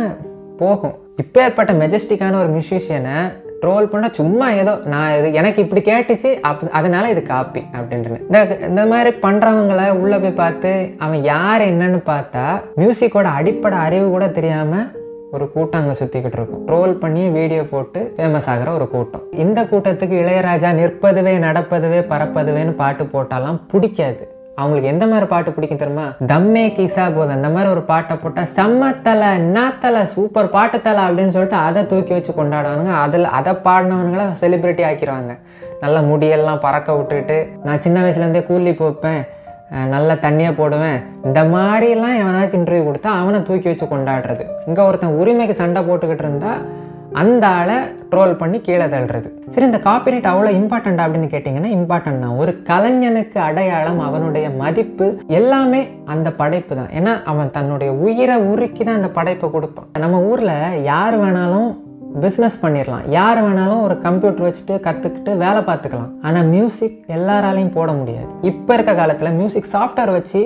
போகும். இப்பேற்பட்ட மெஜஸ்டிக்கான ஒரு மியூசிஷியனை ட்ரோல் பண்ண சும்மா ஏதோ நான் இது எனக்கு இப்படி கேட்டுச்சு அதனால இது காப்பி அப்படின்ட்டு இந்த மாதிரி பண்ணுறவங்கள உள்ளே போய் பார்த்து அவன் யார் என்னன்னு பார்த்தா மியூசிக்கோட அடிப்படை அறிவு கூட தெரியாமல் ஒரு கூட்டம் அங்கே சுற்றிக்கிட்டு இருக்கும். ட்ரோல் பண்ணி வீடியோ போட்டு ஃபேமஸ் ஆகிற ஒரு கூட்டம். இந்த கூட்டத்துக்கு இளையராஜா நிற்பதுவே நடப்பதுவே பறப்பதுவேன்னு பாட்டு போட்டாலாம் பிடிக்காது. அவங்களுக்கு எந்த மாதிரி பாட்டு பிடிக்கும் தெரியுமா? தம்மே கீசா போதும் அந்த மாதிரி ஒரு பாட்டை போட்டால் செம்மத்தலை நாத்தலை சூப்பர் பாட்டு தலை அப்படின்னு சொல்லிட்டு அதை தூக்கி வச்சு கொண்டாடுவாங்க. அதை பாடினவனுங்கள செலிப்ரிட்டி ஆக்கிடுவாங்க. நல்ல முடியெல்லாம் பறக்க விட்டுட்டு நான் சின்ன வயசுலேருந்தே கூலி போப்பேன், நல்ல தண்ணியை போடுவேன், இந்த மாதிரிலாம் எவனாச்சும் இன்டர்வியூ கொடுத்தா அவனை தூக்கி வச்சு கொண்டாடுறது. இங்கே ஒருத்தன் உரிமைக்கு சண்டை போட்டுக்கிட்டு இருந்தா அந்த ஆளை ட்ரோல் பண்ணி கீழே தள்ளுறது. சரி, இந்த காப்பிரைட் அவ்வளோ இம்பார்ட்டண்டா அப்படின்னு கேட்டிங்கன்னா இம்பார்ட்டன்ட் தான். ஒரு கலைஞனுக்கு அடையாளம், அவனுடைய மதிப்பு எல்லாமே அந்த படைப்பு தான். ஏன்னா அவன் தன்னுடைய உயிரை உருக்கி தான் அந்த படைப்பை கொடுப்பான். நம்ம ஊரில் யார் வேணாலும் பிஸ்னஸ் பண்ணிடலாம், யார் வேணாலும் ஒரு கம்ப்யூட்டர் வச்சுட்டு கற்றுக்கிட்டு வேலை பார்த்துக்கலாம். ஆனால் மியூசிக் எல்லாராலையும் போட முடியாது. இப்போ இருக்க காலத்தில் மியூசிக் சாஃப்ட்வேர் வச்சு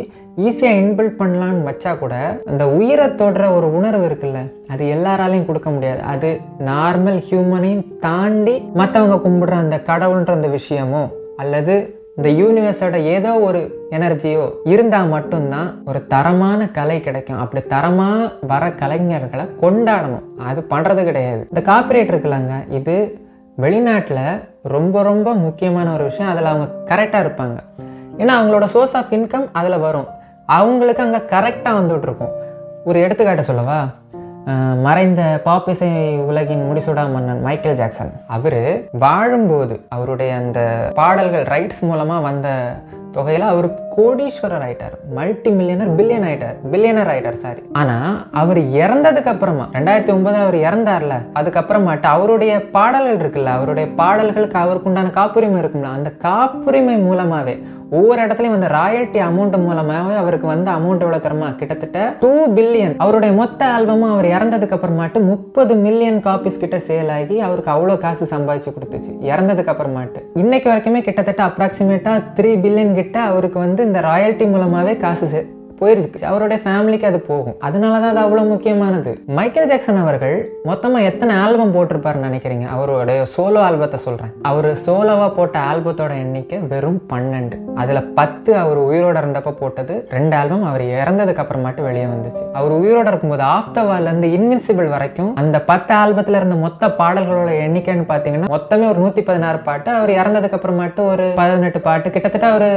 ஈஸியாக இன்பில்ட் பண்ணலான்னு வச்சா கூட அந்த உயிரை தொடுற ஒரு உணர்வு இருக்குல்ல, அது எல்லாராலையும் கொடுக்க முடியாது. அது நார்மல் ஹியூமனையும் தாண்டி மற்றவங்க கும்பிடுற அந்த கடவுள்ன்ற அந்த விஷயமோ அல்லது இந்த யூனிவர்ஸோட ஏதோ ஒரு எனர்ஜியோ இருந்தால் மட்டும்தான் ஒரு தரமான கலை கிடைக்கும். அப்படி தரமாக வர கலைஞர்களை கொண்டாடணும். அது பண்ணுறது கிடையாது. இந்த காப்பிரைட் இருக்குல்லங்க, இது வெளிநாட்டில் ரொம்ப ரொம்ப முக்கியமான ஒரு விஷயம். அதில் அவங்க கரெக்டாக இருப்பாங்க. ஏன்னா அவங்களோட சோர்ஸ் ஆஃப் இன்கம் அதில் வரும். அவங்களுக்கு அங்கே கரெக்டாக வந்துட்டு இருக்கும். ஒரு எடுத்துக்காட்ட சொல்லவா? மறைந்த பாப் இசை உலகின் முடிசூடா மன்னன் மைக்கேல் ஜாக்சன், அவர் வாழும்போது அவருடைய அந்த பாடல்கள் ரைட்ஸ் மூலமாக வந்த தொகையில் அவர் கோடீஸ்வரர் ஆயிட்டார், மல்டி மில்லியனர் பில்லியனர் ஆயிட்டார் சாரி. ஆனால் அவர் இறந்ததுக்கு அப்புறமா 2009 அவர் இறந்தார்ல, அதுக்கப்புறமாட்டு அவருடைய பாடல்கள் இருக்குல்ல, அவருடைய பாடல்களுக்கு அவருக்கு உண்டான காப்புரிமை இருக்குல்ல, அந்த காப்புரிமை மூலமாகவே ஒவ்வொரு இடத்துலையும் வந்து ராயல்ட்டி அமௌண்ட் மூலமாகவே அவருக்கு வந்து அமௌண்ட் எவ்வளோ தருமா, கிட்டத்தட்ட 2 பில்லியன். அவருடைய மொத்த ஆல்பமும் அவர் இறந்ததுக்கு அப்புறமாட்டு 30 மில்லியன் காப்பீஸ் கிட்ட சேல் ஆகி அவருக்கு அவ்வளோ காசு சம்பாதிச்சு கொடுத்துச்சு இறந்ததுக்கு அப்புறமாட்டு. இன்னைக்கு வரைக்குமே கிட்டத்தட்ட அப்ராக்சிமேட்டா 3 பில்லியன் கிட்ட அவருக்கு வந்து இந்த ராயல்ட்டி மூலமாகவே காசு போயிருச்சு. அவருடைய ஃபேமிலிக்கு அது போகும். அதனால தான் அது அவ்வளோ முக்கியமானது. மைக்கேல் ஜாக்சன் அவர்கள் மொத்தமாக எத்தனை ஆல்பம் போட்டிருப்பாருன்னு நினைக்கிறீங்க? அவருடைய சோலோ ஆல்பத்தை சொல்கிறேன். அவர் சோலோவாக போட்ட ஆல்பத்தோட எண்ணிக்கை வெறும் 12. அதில் 10 அவர் உயிரோடு இருந்தப்போ போட்டது, 2 ஆல்பம் அவர் இறந்ததுக்கு அப்புறமாட்டு வெளியே வந்துச்சு. அவர் உயிரோடு இருக்கும்போது ஆஃப் த வால்லேருந்து இன்வின்சிபிள் வரைக்கும் அந்த 10 ஆல்பத்தில் இருந்த மொத்த பாடல்களோட எண்ணிக்கைன்னு பார்த்தீங்கன்னா மொத்தமே ஒரு 116 பாட்டு. அவர் இறந்ததுக்கு அப்புறமாட்டு ஒரு 18 பாட்டு, கிட்டத்தட்ட அவர்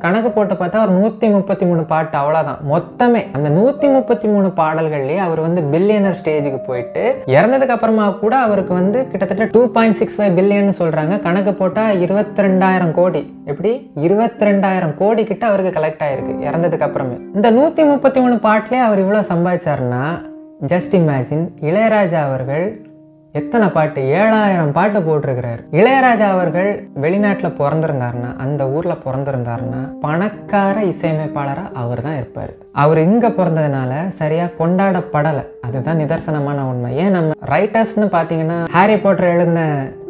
கணக்கு போட்டு பார்த்தா ஒரு 133 பாட்டு, அவ்வளோதான் மொத்தமே. அந்த 133 பாடல்கள்லயே அவர் வந்து பில்லியனர் ஸ்டேஜுக்கு போயிட்டு இறந்ததுக்கு அப்புறமா கூட அவருக்கு வந்து கிட்டத்தட்ட 2.65 பில்லியன் சொல்றாங்க. கணக்கு போட்டா 22,000 கோடி. எப்படி 22,000 கோடி கிட்ட அவருக்கு கலெக்ட் ஆயிருக்கு இறந்ததுக்கு அப்புறமே. இந்த 133 பாட்டுலயே அவர் இவ்வளவு சம்பாதிச்சாருன்னா ஜஸ்ட் இமேஜின். இளையராஜா அவர்கள் எத்தனை பாட்டு, 7000 பாட்டு போட்டிருக்கிறார். இளையராஜா அவர்கள் வெளிநாட்டில் பிறந்திருந்தாருன்னா, அந்த ஊரில் பிறந்திருந்தாருன்னா பணக்கார இசையமைப்பாளராக அவர் தான் இருப்பார். அவர் இங்கே பிறந்ததுனால சரியாக கொண்டாடப்படலை. அதுதான் நிதர்சனமான உண்மை. ஏன் நம்ம ரைட்டர்ஸ்னு பார்த்தீங்கன்னா ஹாரி பாட்டர் எழுதின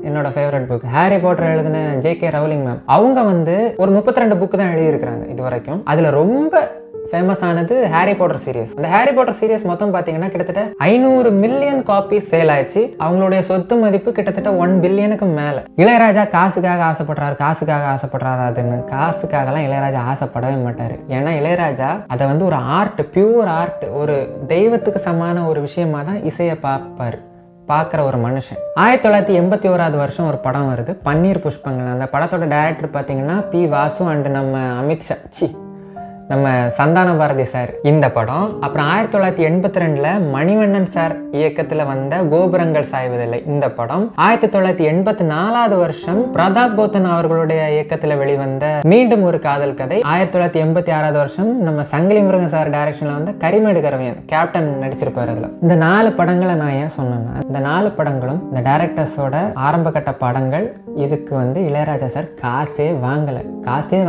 என்னோட ஃபேவரட் புக், ஹாரி பாட்டர் எழுதின ஜே.கே. ரவுலிங் மேம், அவங்க வந்து ஒரு 32 புக்கு தான் எழுதியிருக்கிறாங்க இது வரைக்கும். அதில் ரொம்ப ஃபேமஸ் ஆனது ஹாரி பாட்டர் சீரியஸ். அந்த ஹாரி பாட்டர் சீரியஸ் மொத்தம் பார்த்தீங்கன்னா கிட்டத்தட்ட 500 மில்லியன் காப்பீஸ் சேல் ஆயிடுச்சு. அவங்களுடைய சொத்து மதிப்பு கிட்டத்தட்ட 1 பில்லியனுக்கு மேலே. இளையராஜா காசுக்காக ஆசைப்படுறாரு. அதுன்னு காசுக்காகலாம் இளையராஜா ஆசைப்படவே மாட்டார். ஏன்னா இளையராஜா அதை வந்து ஒரு ஆர்ட், பியூர் ஆர்ட், ஒரு தெய்வத்துக்கு சமான ஒரு விஷயமா தான் இசையை பார்க்குற ஒரு மனுஷன். 1981 வருஷம் ஒரு படம் வருது, பன்னீர் புஷ்பங்கள். அந்த படத்தோட டைரக்டர் பார்த்தீங்கன்னா பி. வாசு அண்ட் நம்ம சந்தான பாரதி சார் இந்த படம். அப்புறம் 1982 மணிவண்ணன் சார் இயக்கத்தில் வந்த கோபுரங்கள் சாய்வதில்லை இந்த படம். 1984 வருஷம் பிரதாப் போத்தன் அவர்களுடைய இயக்கத்தில் வெளிவந்த மீண்டும் ஒரு காதல் கதை. 1986 வருஷம் நம்ம சங்கிலி முருகன் சார் டைரக்ஷன்ல வந்த கரிமேடு கரவையன் கேப்டன் நடிச்சிருப்பாரு. அதுல இந்த 4 படங்களை நான் ஏன் சொன்னேன்னா, இந்த 4 படங்களும் இந்த டைரக்டர்ஸோட ஆரம்ப கட்ட படங்கள். இதுக்கு வந்து இளையராஜா சார் காசே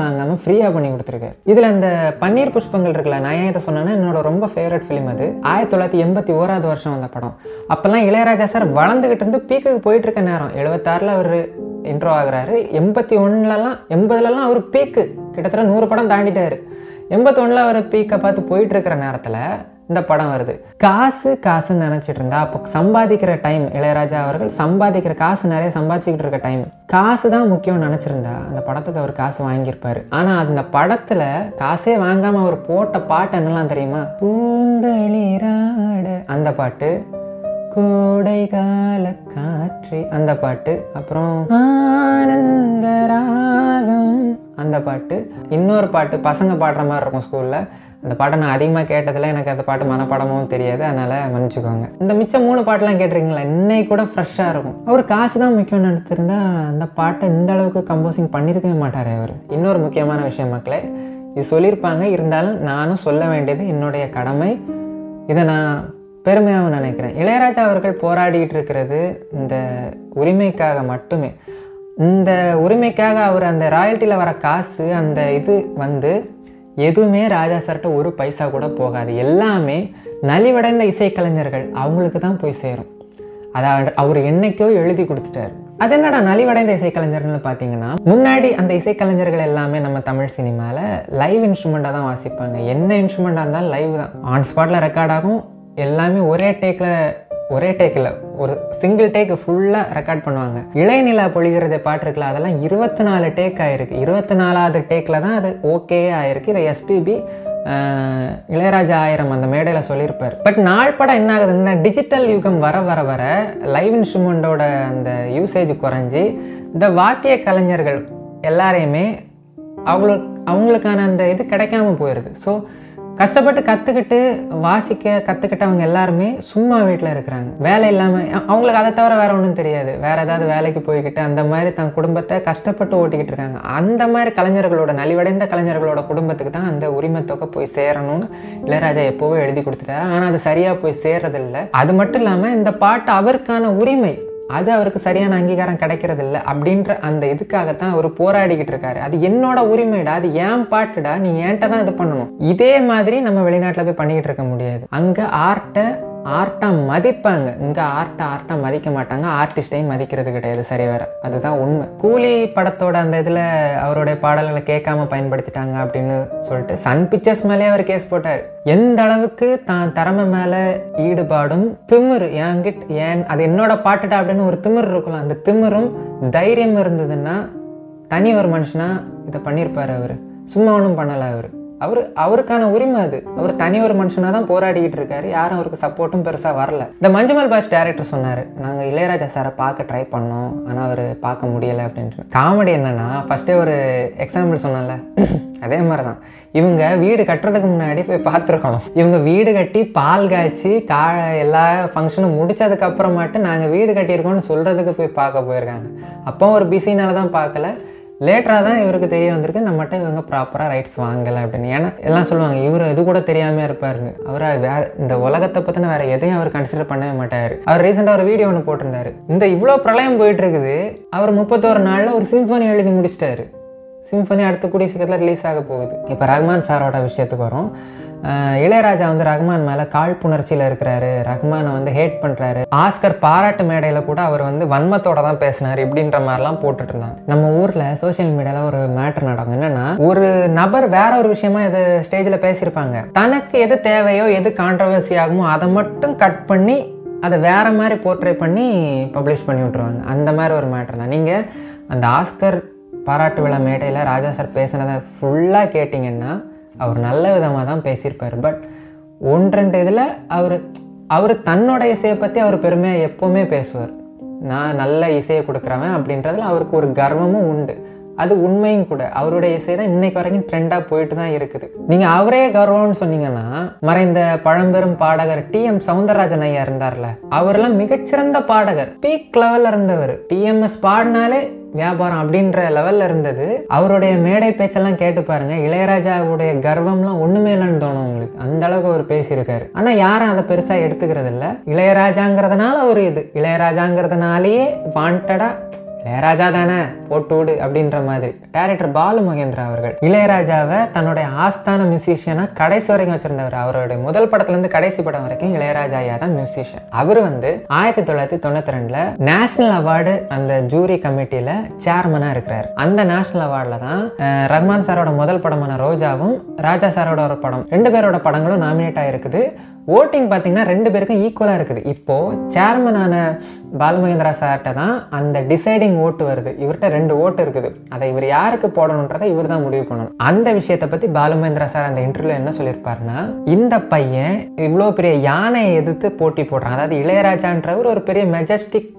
வாங்காம ஃப்ரீயா பண்ணி கொடுத்துருக்காரு. இதுல இந்த பன்னீர் புஷ்பங்கள் இருக்குல்ல, நான் ஏன் இதை சொன்னேன்னா என்னோட ரொம்ப ஃபேவரட் ஃபிலிம் அது. 1981 வருஷம் வந்த படம். அப்பெல்லாம் இளையராஜா சார் வளர்ந்துகிட்டு இருந்து பீக்குக்கு போயிட்டு இருக்க நேரம். 76 அவர் இன்ட்ரோ ஆகுறாரு. 80 அவர் பீக்கு கிட்டத்தட்ட 100 படம் தாண்டிட்டாரு. 81 அவர் பீக்கை பார்த்து போயிட்டு இருக்கிற நேரத்தில் இந்த படம் வருது. காசுன்னு நினச்சிட்டு இருந்தா அப்போ சம்பாதிக்கிற டைம், இளையராஜா அவர்கள் சம்பாதிக்கிற காசு நிறைய சம்பாதிச்சுக்கிட்டு இருக்க டைம், காசு தான் முக்கியம்னு நினச்சிருந்தா அந்த படத்துக்கு அவர் காசு வாங்கியிருப்பார். ஆனால் அந்த படத்தில் காசே வாங்காமல் அவர் போட்ட பாட்டு என்னெல்லாம் தெரியுமா? பூந்தளிராட அந்த பாட்டு, கோடை கால காற்று அந்த பாட்டு, அப்புறம் ஆனந்த ராகம் அந்த பாட்டு, இன்னொரு பாட்டு பசங்க பாடுற மாதிரி இருக்கும் ஸ்கூலில். அந்த பாட்டை நான் அதிகமாக கேட்டதில் எனக்கு அந்த பாட்டு மனப்படமும் தெரியாது, அதனால் மன்னிச்சுக்கோங்க. இந்த மிச்சம் 3 பாட்டெலாம் கேட்டிருக்கீங்களா? இன்னைக்கு கூட ஃப்ரெஷ்ஷாக இருக்கும். அவர் காசு தான் முக்கியம்னு நினைச்சிருந்தா அந்த பாட்டை இந்த அளவுக்கு கம்போசிங் பண்ணியிருக்கவே மாட்டார் அவர். இன்னொரு முக்கியமான விஷயம் மக்களே, இது சொல்லியிருப்பாங்க, இருந்தாலும் நானும் சொல்ல வேண்டியது என்னுடைய கடமை. இதை நான் பெருமையாகவும் நினைக்கிறேன். இளையராஜா அவர்கள் போராடிட்டு இருக்கிறது இந்த உரிமைக்காக மட்டுமே. இந்த உரிமைக்காக அவர் அந்த ராயல்ட்டியில் வர காசு அந்த இது வந்து எதுவுமே ராஜா சார்கிட்ட ஒரு பைசா கூட போகாது. எல்லாமே நலிவடைந்த இசைக்கலைஞர்கள் அவங்களுக்கு தான் போய் சேரும். அதாவது அவர் என்னைக்கோ எழுதி கொடுத்துட்டாரு. அது என்னடா நலிவடைந்த இசைக்கலைஞர்கள்னு பார்த்தீங்கன்னா, முன்னாடி அந்த இசைக்கலைஞர்கள் எல்லாமே நம்ம தமிழ் சினிமாவில் லைவ் இன்ஸ்ட்ருமெண்ட்டாக தான் வாசிப்பாங்க. என்ன இன்ஸ்ட்ருமெண்ட்டாக இருந்தாலும் லைவ் தான், ஆன் ஸ்பாட்டில் ரெக்கார்ட் ஆகும். எல்லாமே ஒரே டேக்கில் ஒரு சிங்கிள் டேக்கு ஃபுல்லாக ரெக்கார்ட் பண்ணுவாங்க. இளைநிலா பொழிகிறதை பாட்டுருக்குல, அதெல்லாம் 24 டேக் ஆகிருக்கு. 24வது டேக்கில் தான் அது ஓகே ஆகிருக்கு. இதை எஸ்பிபி இளையராஜா 1000 அந்த மேடையில் சொல்லியிருப்பார். பட் நாள்படம் என்ன ஆகுது, இந்த டிஜிட்டல் யுகம் வர வர வர லைவ் இன்ஸ்ட்ருமெண்ட்டோட அந்த யூசேஜ் குறைஞ்சி இந்த வாத்திய கலைஞர்கள் எல்லாரையுமே அவங்களுக்கான அந்த இது கிடைக்காம போயிடுது. ஸோ கஷ்டப்பட்டு கற்றுக்கிட்டவங்க எல்லாருமே சும்மா வீட்டில் இருக்கிறாங்க, வேலை இல்லாமல். அவங்களுக்கு அதை தவிர வேறு ஒன்றும் தெரியாது. வேறு ஏதாவது வேலைக்கு போய்கிட்டு அந்த மாதிரி தன் குடும்பத்தை கஷ்டப்பட்டு ஓட்டிக்கிட்டு இருக்காங்க. அந்த மாதிரி கலைஞர்களோட, நலிவடைந்த கலைஞர்களோட குடும்பத்துக்கு தான் அந்த உரிமை தொகை போய் சேரணும்னு இளையராஜா எப்போவோ எழுதி கொடுத்துட்டாரு. ஆனால் அது சரியாக போய் சேர்றதில்லை. அது மட்டும் இல்லாமல் இந்த பாட்டு அவருக்கான உரிமை, அது அவருக்கு சரியான அங்கீகாரம் கிடைக்கிறது இல்லை அப்படின்ற அந்த இதுக்காகத்தான் அவர் போராடிக்கிட்டு இருக்காரு. அது என்னோட உரிமைடா, அது ஏன் பாட்டுடா, நீ ஏன்ட்ட தான் இது பண்ணணும். இதே மாதிரி நம்ம வெளிநாட்டில் போய் பண்ணிக்கிட்டு இருக்க முடியாது. அங்கே ஆர்ட்டை மதிப்பாங்க, இங்கே ஆர்ட்டை மதிக்க மாட்டாங்க, ஆர்டிஸ்டையும் மதிக்கிறது கிடையாது. சரி வேற, அதுதான் உண்மை. கூலி படத்தோட அந்த இதில் அவருடைய பாடல்களை கேட்காம பயன்படுத்திட்டாங்க அப்படின்னு சொல்லிட்டு சன் பிக்சர்ஸ் மேலே அவர் கேஸ் போட்டார். எந்த அளவுக்கு தான் திறமை மேலே ஈடுபாடும் திமிரு, ஏன் அது என்னோட பாட்டுட்டா அப்படின்னு ஒரு திமிரு இருக்கலாம். அந்த திமிரும் தைரியம் இருந்ததுன்னா தனி ஒரு மனுஷனா இதை பண்ணியிருப்பார். அவர் சும்மா ஒன்றும் பண்ணலை. அவருக்கான உரிமை அது. அவர் தனி ஒரு மனுஷனாக தான் போராடிக்கிட்டு இருக்காரு. யாரும் அவருக்கு சப்போர்ட்டும் பெருசாக வரல. இந்த மஞ்சுமல் பாய்ஸ் டைரக்டர் சொன்னார், நாங்கள் இளையராஜா சாரை பார்க்க ட்ரை பண்ணோம், ஆனால் அவர் பார்க்க முடியலை அப்படின்ட்டு. காமெடி என்னன்னா, ஃபஸ்ட்டே ஒரு எக்ஸாம்பிள் சொன்னல, அதே மாதிரி தான் இவங்க வீடு கட்டுறதுக்கு முன்னாடி போய் பார்த்துருக்கணும். இவங்க வீடு கட்டி பால் காய்ச்சி எல்லா ஃபங்க்ஷனும் முடிச்சதுக்கப்புறமாட்டு நாங்கள் வீடு கட்டியிருக்கோம்னு சொல்கிறதுக்கு போய் பார்க்க போயிருக்காங்க. அப்போ ஒரு பிஸினால தான் பார்க்கல. லேட்டராக தான் இவருக்கு தெரிய வந்திருக்கு, நம்மகிட்ட இவங்க ப்ராப்பராக ரைட்ஸ் வாங்கலை அப்படின்னு. ஏன்னா எல்லாம் சொல்லுவாங்க இவர் இது கூட தெரியாமல் இருப்பாருன்னு. அவர் வேறு இந்த உலகத்தை பற்றின வேறு எதையும் அவர் கன்சிடர் பண்ணவே மாட்டார். அவர் ரீசெண்டாக ஒரு வீடியோ ஒன்று போட்டிருந்தாரு. இந்த இவ்வளோ பிரளயம் போயிட்டு இருக்குது, அவர் 31 நாளில் ஒரு சிம்ஃபனி எழுதி முடிச்சிட்டாரு. சிம்ஃபனி அடுத்த கூடிய சீக்கிரத்தில் ரிலீஸ் ஆக போகுது. இப்போ ரஹ்மான் சாரோட விஷயத்துக்கு வரும். இளையராஜா வந்து ரஹ்மான் மேலே காழ்ப்புணர்ச்சியில் இருக்கிறாரு, ரஹ்மானை வந்து ஹேட் பண்ணுறாரு. ஆஸ்கர் பாராட்டு மேடையில் கூட அவர் வந்து வன்மத்தோட தான் பேசினார் இப்படின்ற மாதிரிலாம் போட்டுட்டு இருந்தாங்க. நம்ம ஊரில் சோஷியல் மீடியாவில் ஒரு மேட்டர் நடக்கும். என்னன்னா, ஒரு நபர் வேற ஒரு விஷயமா இதை ஸ்டேஜில் பேசியிருப்பாங்க. தனக்கு எது தேவையோ, எது கான்ட்ரவர்சி ஆகுமோ அதை மட்டும் கட் பண்ணி அதை வேற மாதிரி போர்ட்ரே பண்ணி பப்ளிஷ் பண்ணி விட்ருவாங்க. அந்த மாதிரி ஒரு மேட்டர் தான். நீங்கள் அந்த ஆஸ்கர் பாராட்டு விழா மேடையில் ராஜா சார் பேசினதை ஃபுல்லாக கேட்டிங்கன்னா அவர் நல்ல விதமாக தான் பேசியிருப்பார். பட் 1-2 இதில் அவர் தன்னோட இசையை பற்றி அவர் பெருமையாக எப்போவுமே பேசுவார். நான் நல்ல இசையை கொடுக்குறவன் அப்படின்றதுல அவருக்கு ஒரு கர்வமும் உண்டு. அது உண்மையும் கூட. அவருடைய இசை தான் இன்னைக்கு வரைக்கும் ட்ரெண்டாக போயிட்டு தான் இருக்குது. நீங்கள் அவரே கௌரவம்னு சொன்னீங்கன்னா, மறைந்த பழம்பெரும் பாடகர் TM சௌந்தரராஜன் ஐயா இருந்தார்ல, அவரெல்லாம் மிகச்சிறந்த பாடகர், பீக் லெவலில் இருந்தவர். TMS பாடினாலே வியாபாரம் அப்படின்ற லெவலில் இருந்தது. அவருடைய மேடை பேச்செல்லாம் கேட்டு பாருங்க, இளையராஜாவுடைய கர்வம்லாம் ஒன்றுமே இல்லைன்னு தோணும் உங்களுக்கு. அந்த அளவுக்கு அவர் பேசியிருக்காரு. ஆனால் யாரும் அதை பெருசாக எடுத்துக்கிறது இல்லை. இளையராஜாங்கிறதுனால ஒரு இது, இளையராஜாங்கிறதுனாலேயே வாண்டடா இளையராஜா தானே போட்டு விடு அப்படின்ற மாதிரி. டைரக்டர் பாலு மகேந்திரா அவர்கள் இளையராஜாவை தன்னுடைய ஆஸ்தான மியூசிஷியனாக கடைசி வரைக்கும் வச்சிருந்தவர். அவருடைய முதல் படத்துலேருந்து கடைசி படம் வரைக்கும் இளையராஜா ஐயா தான் மியூசிஷியன். அவர் வந்து 1992 நேஷனல் அவார்டு அந்த ஜூரி கமிட்டியில் சேர்மனாக இருக்கிறார். அந்த நேஷனல் அவார்டில் தான் ரஹ்மான் சாரோட முதல் படமான ரோஜாவும் ராஜா சாரோட ஒரு படம், 2 பேரோட படங்களும் நாமினேட் ஆகிருக்குது. ஓட்டிங் பார்த்தீங்கன்னா 2 பேருக்கும் ஈக்குவலாக இருக்குது. இப்போது சேர்மனான பாலுமகேந்திரா சார்கிட்ட தான் அந்த டிசைடிங் ஓட்டு வருது. இவர்கிட்ட 2 ஓட்டு இருக்குது. அதை இவர் யாருக்கு போடணுன்றதை இவர் தான் முடிவு பண்ணணும். அந்த விஷயத்தை பற்றி பாலுமகேந்திரா சார் அந்த இன்டர்வியூவில் என்ன சொல்லியிருப்பாருன்னா, இந்த பையன் இவ்வளோ பெரிய யானையை எதிர்த்து போட்டி போடுறான். அதாவது இளையராஜான்றவர் ஒரு பெரிய மெஜஸ்டிக்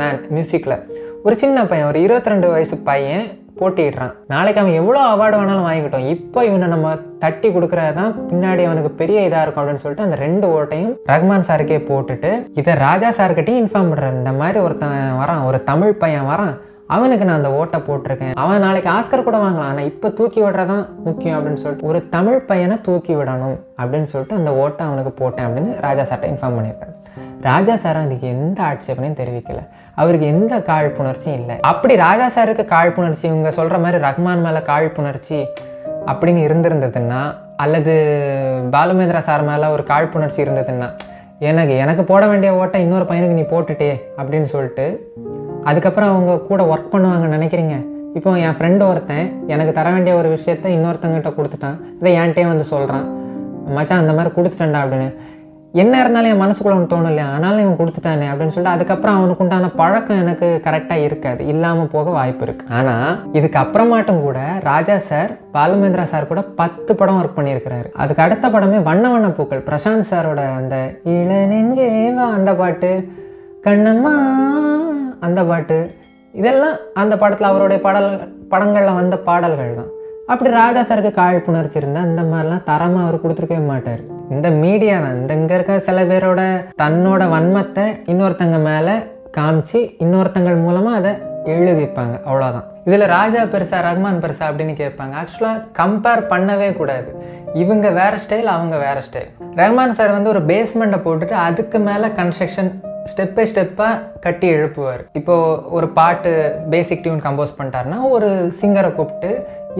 மேன் மியூசிக்கில், ஒரு சின்ன பையன், ஒரு 22 வயசு பையன் போட்டிடுறான். நாளைக்கு அவன் எவ்வளோ அவார்டு வேணாலும் வாங்கிக்கிட்டோம். இப்போ இவனை நம்ம தட்டி கொடுக்குறது தான் பின்னாடி அவனுக்கு பெரிய இதாக இருக்கும் அப்படின்னு சொல்லிட்டு அந்த 2 ஓட்டையும் ரஹ்மான் சாருக்கே போட்டுட்டு இதை ராஜா சார்கிட்டையும் இன்ஃபார்ம் பண்ணுறாரு. இந்த மாதிரி ஒருத்தன் வரான், ஒரு தமிழ் பையன் வரான், அவனுக்கு நான் அந்த ஓட்டை போட்டிருக்கேன், அவன் நாளைக்கு ஆஸ்கர் கூட வாங்கலாம், ஆனால் இப்போ தூக்கி விடுறதான் முக்கியம் அப்படின்னு சொல்லிட்டு ஒரு தமிழ் பையனை தூக்கி விடணும் அப்படின்னு சொல்லிட்டு அந்த ஓட்டை அவனுக்கு போட்டேன் அப்படின்னு ராஜா சார்கிட்ட இன்ஃபார்ம் பண்ணியிருக்காரு. ராஜா சார் அதுக்கு எந்த ஆட்சேபனையும் தெரிவிக்கல, அவருக்கு எந்த காழ்ப்புணர்ச்சியும் இல்லை. அப்படி ராஜா சாருக்கு காழ்ப்புணர்ச்சி, இவங்க சொல்கிற மாதிரி ரஹ்மான் மேலே காழ்ப்புணர்ச்சி அப்படின்னு இருந்திருந்ததுன்னா, அல்லது பாலுமகேந்திரா சார் மேலே ஒரு காழ்ப்புணர்ச்சி இருந்ததுன்னா, எனக்கு போட வேண்டிய ஓட்டை இன்னொரு பையனுக்கு நீ போட்டுட்டே அப்படின்னு சொல்லிட்டு அதுக்கப்புறம் அவங்க கூட ஒர்க் பண்ணுவாங்கன்னு நினைக்கிறீங்க? இப்போ என் ஃப்ரெண்டு ஒருத்தன் எனக்கு தர வேண்டிய ஒரு விஷயத்த இன்னொருத்தங்கிட்ட கொடுத்துட்டான், இதை என்கிட்டே வந்து சொல்கிறான், மச்சான் அந்த மாதிரி கொடுத்துட்டேன்டா அப்படின்னு. என்ன இருந்தாலும் என் மனசுக்குள்ள ஒன்று தோணும் இல்லையா, ஆனாலும் இவன் கொடுத்துட்டானே அப்படின்னு சொல்லிட்டு அதுக்கப்புறம் அவனுக்கு உண்டான பழக்கம் எனக்கு கரெக்டாக இருக்காது, இல்லாமல் போக வாய்ப்பு இருக்குது. ஆனால் இதுக்கு அப்புறமாட்டும் கூட ராஜா சார் பாலுமகேந்திரா சார் கூட 10 படம் ஒர்க் பண்ணியிருக்கிறாரு. அதுக்கு அடுத்த படமே வண்ண வண்ண பூக்கள், பிரசாந்த் சாரோட அந்த இள நெஞ்சேவா அந்த பாட்டு, கண்ணம்மா அந்த பாட்டு, இதெல்லாம் அந்த படத்தில் அவருடைய படங்களில் வந்த பாடல்கள் தான். அப்படி ராஜா சாருக்கு காழ்ப்புணர்ச்சி இருந்தால் அந்த மாதிரிலாம் தரமாக அவர் கொடுத்துருக்கவே மாட்டார். இந்த மீடியா தான், இங்கே இருக்க சில பேரோட தன்னோட வன்மத்தை இன்னொருத்தங்க மேலே காமிச்சு இன்னொருத்தங்கள் மூலமாக அதை எழுதிப்பாங்க, அவ்வளோதான். இதில் ராஜா பெருசா ரஹ்மான் பெருசா அப்படின்னு கேட்பாங்க. ஆக்சுவலாக கம்பேர் பண்ணவே கூடாது. இவங்க வேறு ஸ்டைல், அவங்க வேறு ஸ்டைல். ரஹ்மான் சார் வந்து ஒரு பேஸ்மெண்ட்டை போட்டுட்டு அதுக்கு மேலே கன்ஸ்ட்ரக்ஷன் ஸ்டெப் பை ஸ்டெப்பாக கட்டி எழுப்புவார். இப்போது ஒரு பாட்டு பேசிக் டியூன் கம்போஸ் பண்ணிட்டாருன்னா ஒரு சிங்கரை கூப்பிட்டு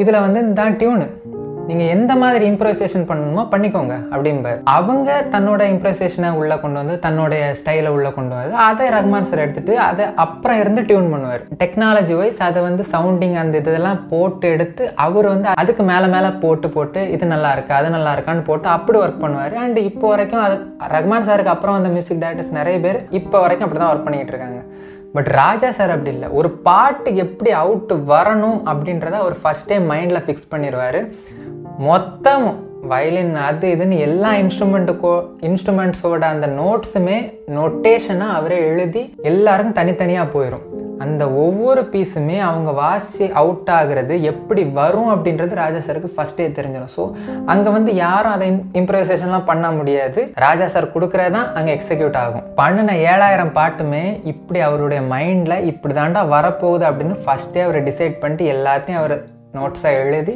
இதில் வந்து இந்த டியூனு நீங்கள் எந்த மாதிரி இம்ப்ரோவைசேஷன் பண்ணணுமோ பண்ணிக்கோங்க அப்படிம்பார். அவங்க தன்னோட இம்ப்ரோவைசேஷனை உள்ளே கொண்டு வந்து தன்னுடைய ஸ்டைலை உள்ளே கொண்டு வந்து அதை ரஹ்மான் சார் எடுத்துகிட்டு அதை அப்புறம் இருந்து டியூன் பண்ணுவார். டெக்னாலஜி வைஸ் அதை வந்து சவுண்டிங் அந்த இதெல்லாம் போட்டு எடுத்து அவர் வந்து அதுக்கு மேலே போட்டு இது நல்லா இருக்கா அது நல்லா இருக்கான்னு போட்டு அப்படி ஒர்க் பண்ணுவார். அண்ட் இப்போ வரைக்கும் அது ரஹ்மான் சாருக்கு அப்புறம் அந்த மியூசிக் டைரக்டர்ஸ் நிறைய பேர் இப்போ வரைக்கும் அப்படி தான் ஒர்க் பண்ணிக்கிட்டு இருக்காங்க. பட் ராஜா சார் அப்படி இல்லை. ஒரு பாட்டு எப்படி அவுட் வரணும் அப்படின்றத அவர் ஃபஸ்ட்டே மைண்டில் ஃபிக்ஸ் பண்ணிடுவார். மொத்தமும் வயலின் அது இதுன்னு எல்லா இன்ஸ்ட்ருமெண்ட்ஸோட அந்த நோட்ஸுமே நோட்டேஷனாக அவரே எழுதி எல்லாருக்கும் தனித்தனியாக போயிடும். அந்த ஒவ்வொரு பீஸுமே அவங்க வாசி அவுட் ஆகுறது எப்படி வரும் அப்படின்றது ராஜா சாருக்கு ஃபஸ்ட்டே தெரிஞ்சிடும். ஸோ அங்கே வந்து யாரும் அதை இம்ப்ரோவைசேஷன்லாம் பண்ண முடியாது. ராஜா சார் கொடுக்குறதான் அங்கே எக்ஸிக்யூட் ஆகும். பண்ணின 7000 பாட்டுமே இப்படி அவருடைய மைண்டில் இப்படி தாண்டா வரப்போகுது அப்படின்னு ஃபஸ்ட்டே அவர் டிசைட் பண்ணிட்டு எல்லாத்தையும் அவர் நோட்ஸாக எழுதி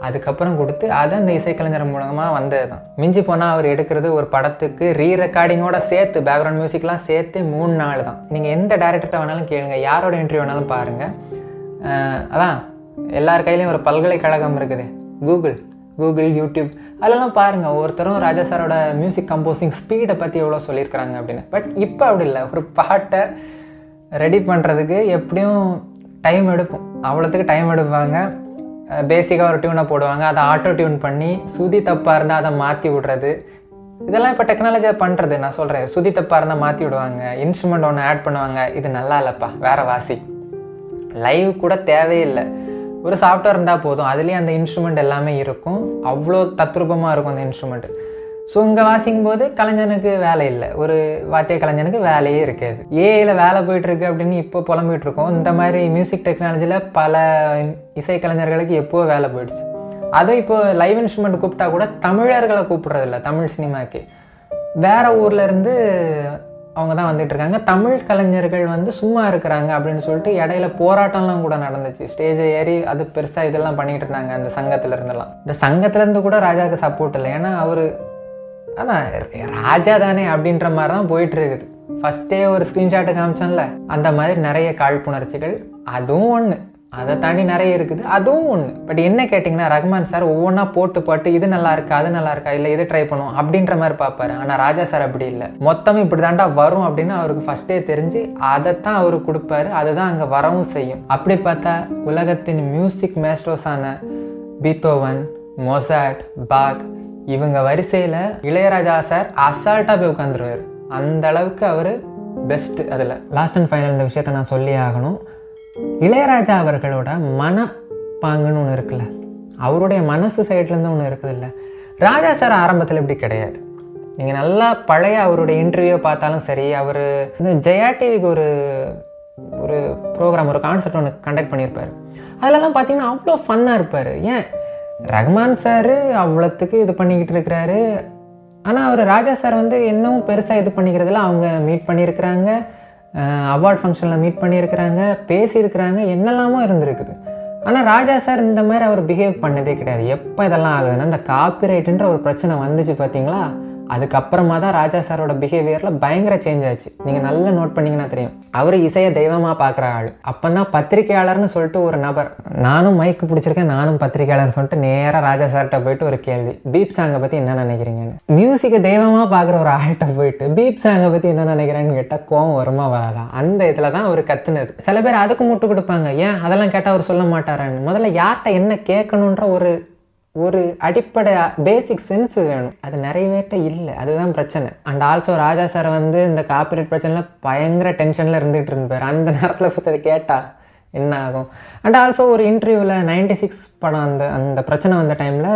அதுக்கப்புறம் கொடுத்து அதை அந்த இசைக்கலைஞர் மூலமாக வந்தது தான். மிஞ்சி போனால் அவர் எடுக்கிறது ஒரு படத்துக்கு ரெக்கார்டிங்கோட சேர்த்து பேக்ரவுண்ட் மியூசிக்லாம் சேர்த்து 3 நாள் தான். நீங்கள் எந்த டைரக்டர்கிட்ட வேணாலும் கேளுங்க, யாரோட இன்டர்வியூ வேணாலும் பாருங்கள். அதான் எல்லார் கையிலையும் ஒரு பல்கலைக்கழகம் இருக்குது, கூகுள் யூடியூப், அதெல்லாம் பாருங்கள். ஒவ்வொருத்தரும் ராஜா சாரோட மியூசிக் கம்போசிங் ஸ்பீடை பற்றி எவ்வளோ சொல்லியிருக்கிறாங்க அப்படின்னு. பட் இப்போ அப்படி இல்லை. ஒரு பாட்டை ரெடி பண்ணுறதுக்கு எப்படியும் டைம் எடுக்கும், அவ்வளோத்துக்கு டைம் எடுப்பாங்க. பேசிக்காக ஒரு டியூனை போடுவாங்க, அதை ஆட்டோ டியூன் பண்ணி சுதி தப்பாக இருந்தால் அதை மாற்றி விடுறது, இதெல்லாம் இப்போ டெக்னாலஜியாக பண்ணுறது. நான் சொல்கிறேன், சுதி தப்பாக இருந்தால் மாற்றி விடுவாங்க, இன்ஸ்ட்ருமெண்ட் ஒன்று ஆட் பண்ணுவாங்க, இது நல்லா இல்லைப்பா வேறு வாசி. லைவ் கூட தேவையில்லை, ஒரு சாஃப்ட்வேர் இருந்தால் போதும், அதுலேயே அந்த இன்ஸ்ட்ருமெண்ட் எல்லாமே இருக்கும், அவ்வளோ தத்ரூபமாக இருக்கும் அந்த இன்ஸ்ட்ருமெண்ட்டு. ஸோ இங்கே வாசிக்கும் போது கலைஞனுக்கு வேலை இல்லை, ஒரு வாத்திய கலைஞனுக்கு வேலையே இருக்காது. ஏஐயில் வேலை போயிட்டுருக்கு அப்படின்னு இப்போ புலம்பிகிட்டு இருக்கோம். இந்த மாதிரி மியூசிக் டெக்னாலஜியில் பல இசை கலைஞர்களுக்கு எப்போவோ வேலை போயிடுச்சு. அதுவும் இப்போ லைவ் இன்ஸ்ட்ருமெண்ட் கூப்பிட்டா கூட தமிழர்களை கூப்பிட்றதில்ல. தமிழ் சினிமாக்கு வேறு ஊரில் இருந்து அவங்க தான் வந்துட்டு இருக்காங்க. தமிழ் கலைஞர்கள் வந்து சும்மா இருக்கிறாங்க அப்படின்னு சொல்லிட்டு இடையில போராட்டம்லாம் கூட நடந்துச்சு. ஸ்டேஜை ஏறி அது பெருசாக இதெல்லாம் பண்ணிகிட்டு இருந்தாங்க அந்த சங்கத்திலேருந்துலாம். இந்த சங்கத்திலேருந்து கூட ராஜாவுக்கு சப்போர்ட் இல்லை. ஏன்னா அவர் அதான் ராஜா தானே அப்படின்ற மாதிரி தான் போயிட்டு இருக்குது. ஃபஸ்ட்டே ஒரு ஸ்க்ரீன்ஷாட்டு காமிச்சோம்ல, அந்த மாதிரி நிறைய காழ்ப்புணர்ச்சிகள் அதுவும் ஒன்று, அதை தாண்டி நிறைய இருக்குது, அதுவும் ஒன்று. பட் என்ன கேட்டிங்கன்னா, ரஹ்மான் சார் ஒவ்வொன்றா போட்டு இது நல்லா இருக்கா அது நல்லா இருக்கா இல்லை இது ட்ரை பண்ணுவோம் அப்படின்ற மாதிரி பார்ப்பாரு. ஆனால் ராஜா சார் அப்படி இல்லை. மொத்தமும் இப்படி தாண்டா வரும் அப்படின்னு அவருக்கு ஃபஸ்ட்டே தெரிஞ்சு அதைத்தான் அவரு கொடுப்பாரு. அதுதான் அங்கே வரவும் செய்யும். அப்படி பார்த்தா உலகத்தின் மியூசிக் மேஸ்ட்ரோஸான பீத்தோவன், மொசார்ட், பாக் இவங்க வரிசையில் இளையராஜா சார் அசால்ட்டாக போய் உட்காந்துருவார். அந்த அளவுக்கு அவர் பெஸ்ட்டு. அதில் லாஸ்ட் அண்ட் ஃபைனல் இந்த விஷயத்த நான் சொல்லி ஆகணும். இளையராஜா அவர்களோட மனப்பாங்குன்னு ஒன்று இருக்குல்ல, அவருடைய மனசு சைட்லேருந்து ஒன்று இருக்குது இல்லை. ராஜா சார் ஆரம்பத்தில் இப்படி கிடையாது. நீங்கள் நல்லா பழைய அவருடைய இன்டர்வியூ பார்த்தாலும் சரி, அவர் இந்த ஜெயா டிவிக்கு ஒரு ப்ரோக்ராம், ஒரு கான்செப்ட் ஒன்று கண்டக்ட் பண்ணியிருப்பார். அதிலலாம் பார்த்தீங்கன்னா அவ்வளோ ஃபன்னாக இருப்பார். ஏன் ரஹ்மான் சார் அவ்வளோத்துக்கு இது பண்ணிக்கிட்டு இருக்கிறாரு, ஆனால் அவர் ராஜா சார் வந்து இன்னும் பெருசாக இது பண்ணிக்கிறதுல அவங்க மீட் பண்ணியிருக்கிறாங்க, அவார்ட் ஃபங்க்ஷனில் மீட் பண்ணியிருக்கிறாங்க, பேசியிருக்கிறாங்க, என்னெல்லாமோ இருந்திருக்குது. ஆனால் ராஜா சார் இந்த மாதிரி அவர் பிஹேவ் பண்ணதே கிடையாது. எப்போ இதெல்லாம் ஆகுதுன்னா இந்த காப்பிரைட்டுன்ற ஒரு பிரச்சனை வந்துச்சு பார்த்தீங்களா, அதுக்கப்புறமா தான் ராஜா சாரோட பிஹேவியரில் பயங்கர சேஞ்ச் ஆச்சு. நீங்கள் நல்லா நோட் பண்ணிங்கன்னா தெரியும். அவர் இசையை தெய்வமாக பார்க்குற ஆள். அப்போ தான் பத்திரிகையாளர்னு சொல்லிட்டு ஒரு நபர், நானும் மைக்கு பிடிச்சிருக்கேன், நானும் பத்திரிகையாளர்னு சொல்லிட்டு நேராக ராஜா சார்கிட்ட போயிட்டு ஒரு கேள்வி, பீப் சாங்கை பற்றி என்ன நினைக்கிறீங்கன்னு. மியூசிக்கை தெய்வமாக பார்க்குற ஒரு ஆள்கிட்ட போயிட்டு பீப் சாங்கை பற்றி என்ன நினைக்கிறேன்னு கேட்டால் கோவம் வருமா வராதா? அந்த இதில் தான் அவர் கத்துனது. சில பேர் அதுக்கு முட்டு கொடுப்பாங்க, ஏன் அதெல்லாம் கேட்டால் அவர் சொல்ல மாட்டாரான்னு. முதல்ல யார்கிட்ட என்ன கேட்கணுன்ற ஒரு அடிப்படை பேசிக் சென்ஸ் வேணும். அது நிறையவேட்ட இல்லை, அதுதான் பிரச்சனை. அண்ட் ஆல்சோ ராஜா சார் வந்து இந்த காப்பிரைட் பிரச்சனையில் பயங்கர டென்ஷனில் இருந்துகிட்டு இருப்பார். அந்த நேரத்தில் பற்றி அதை கேட்டால் என்ன ஆகும். அண்ட் ஆல்சோ ஒரு இன்டர்வியூவில் 96 படம் அந்த பிரச்சனை வந்த டைமில்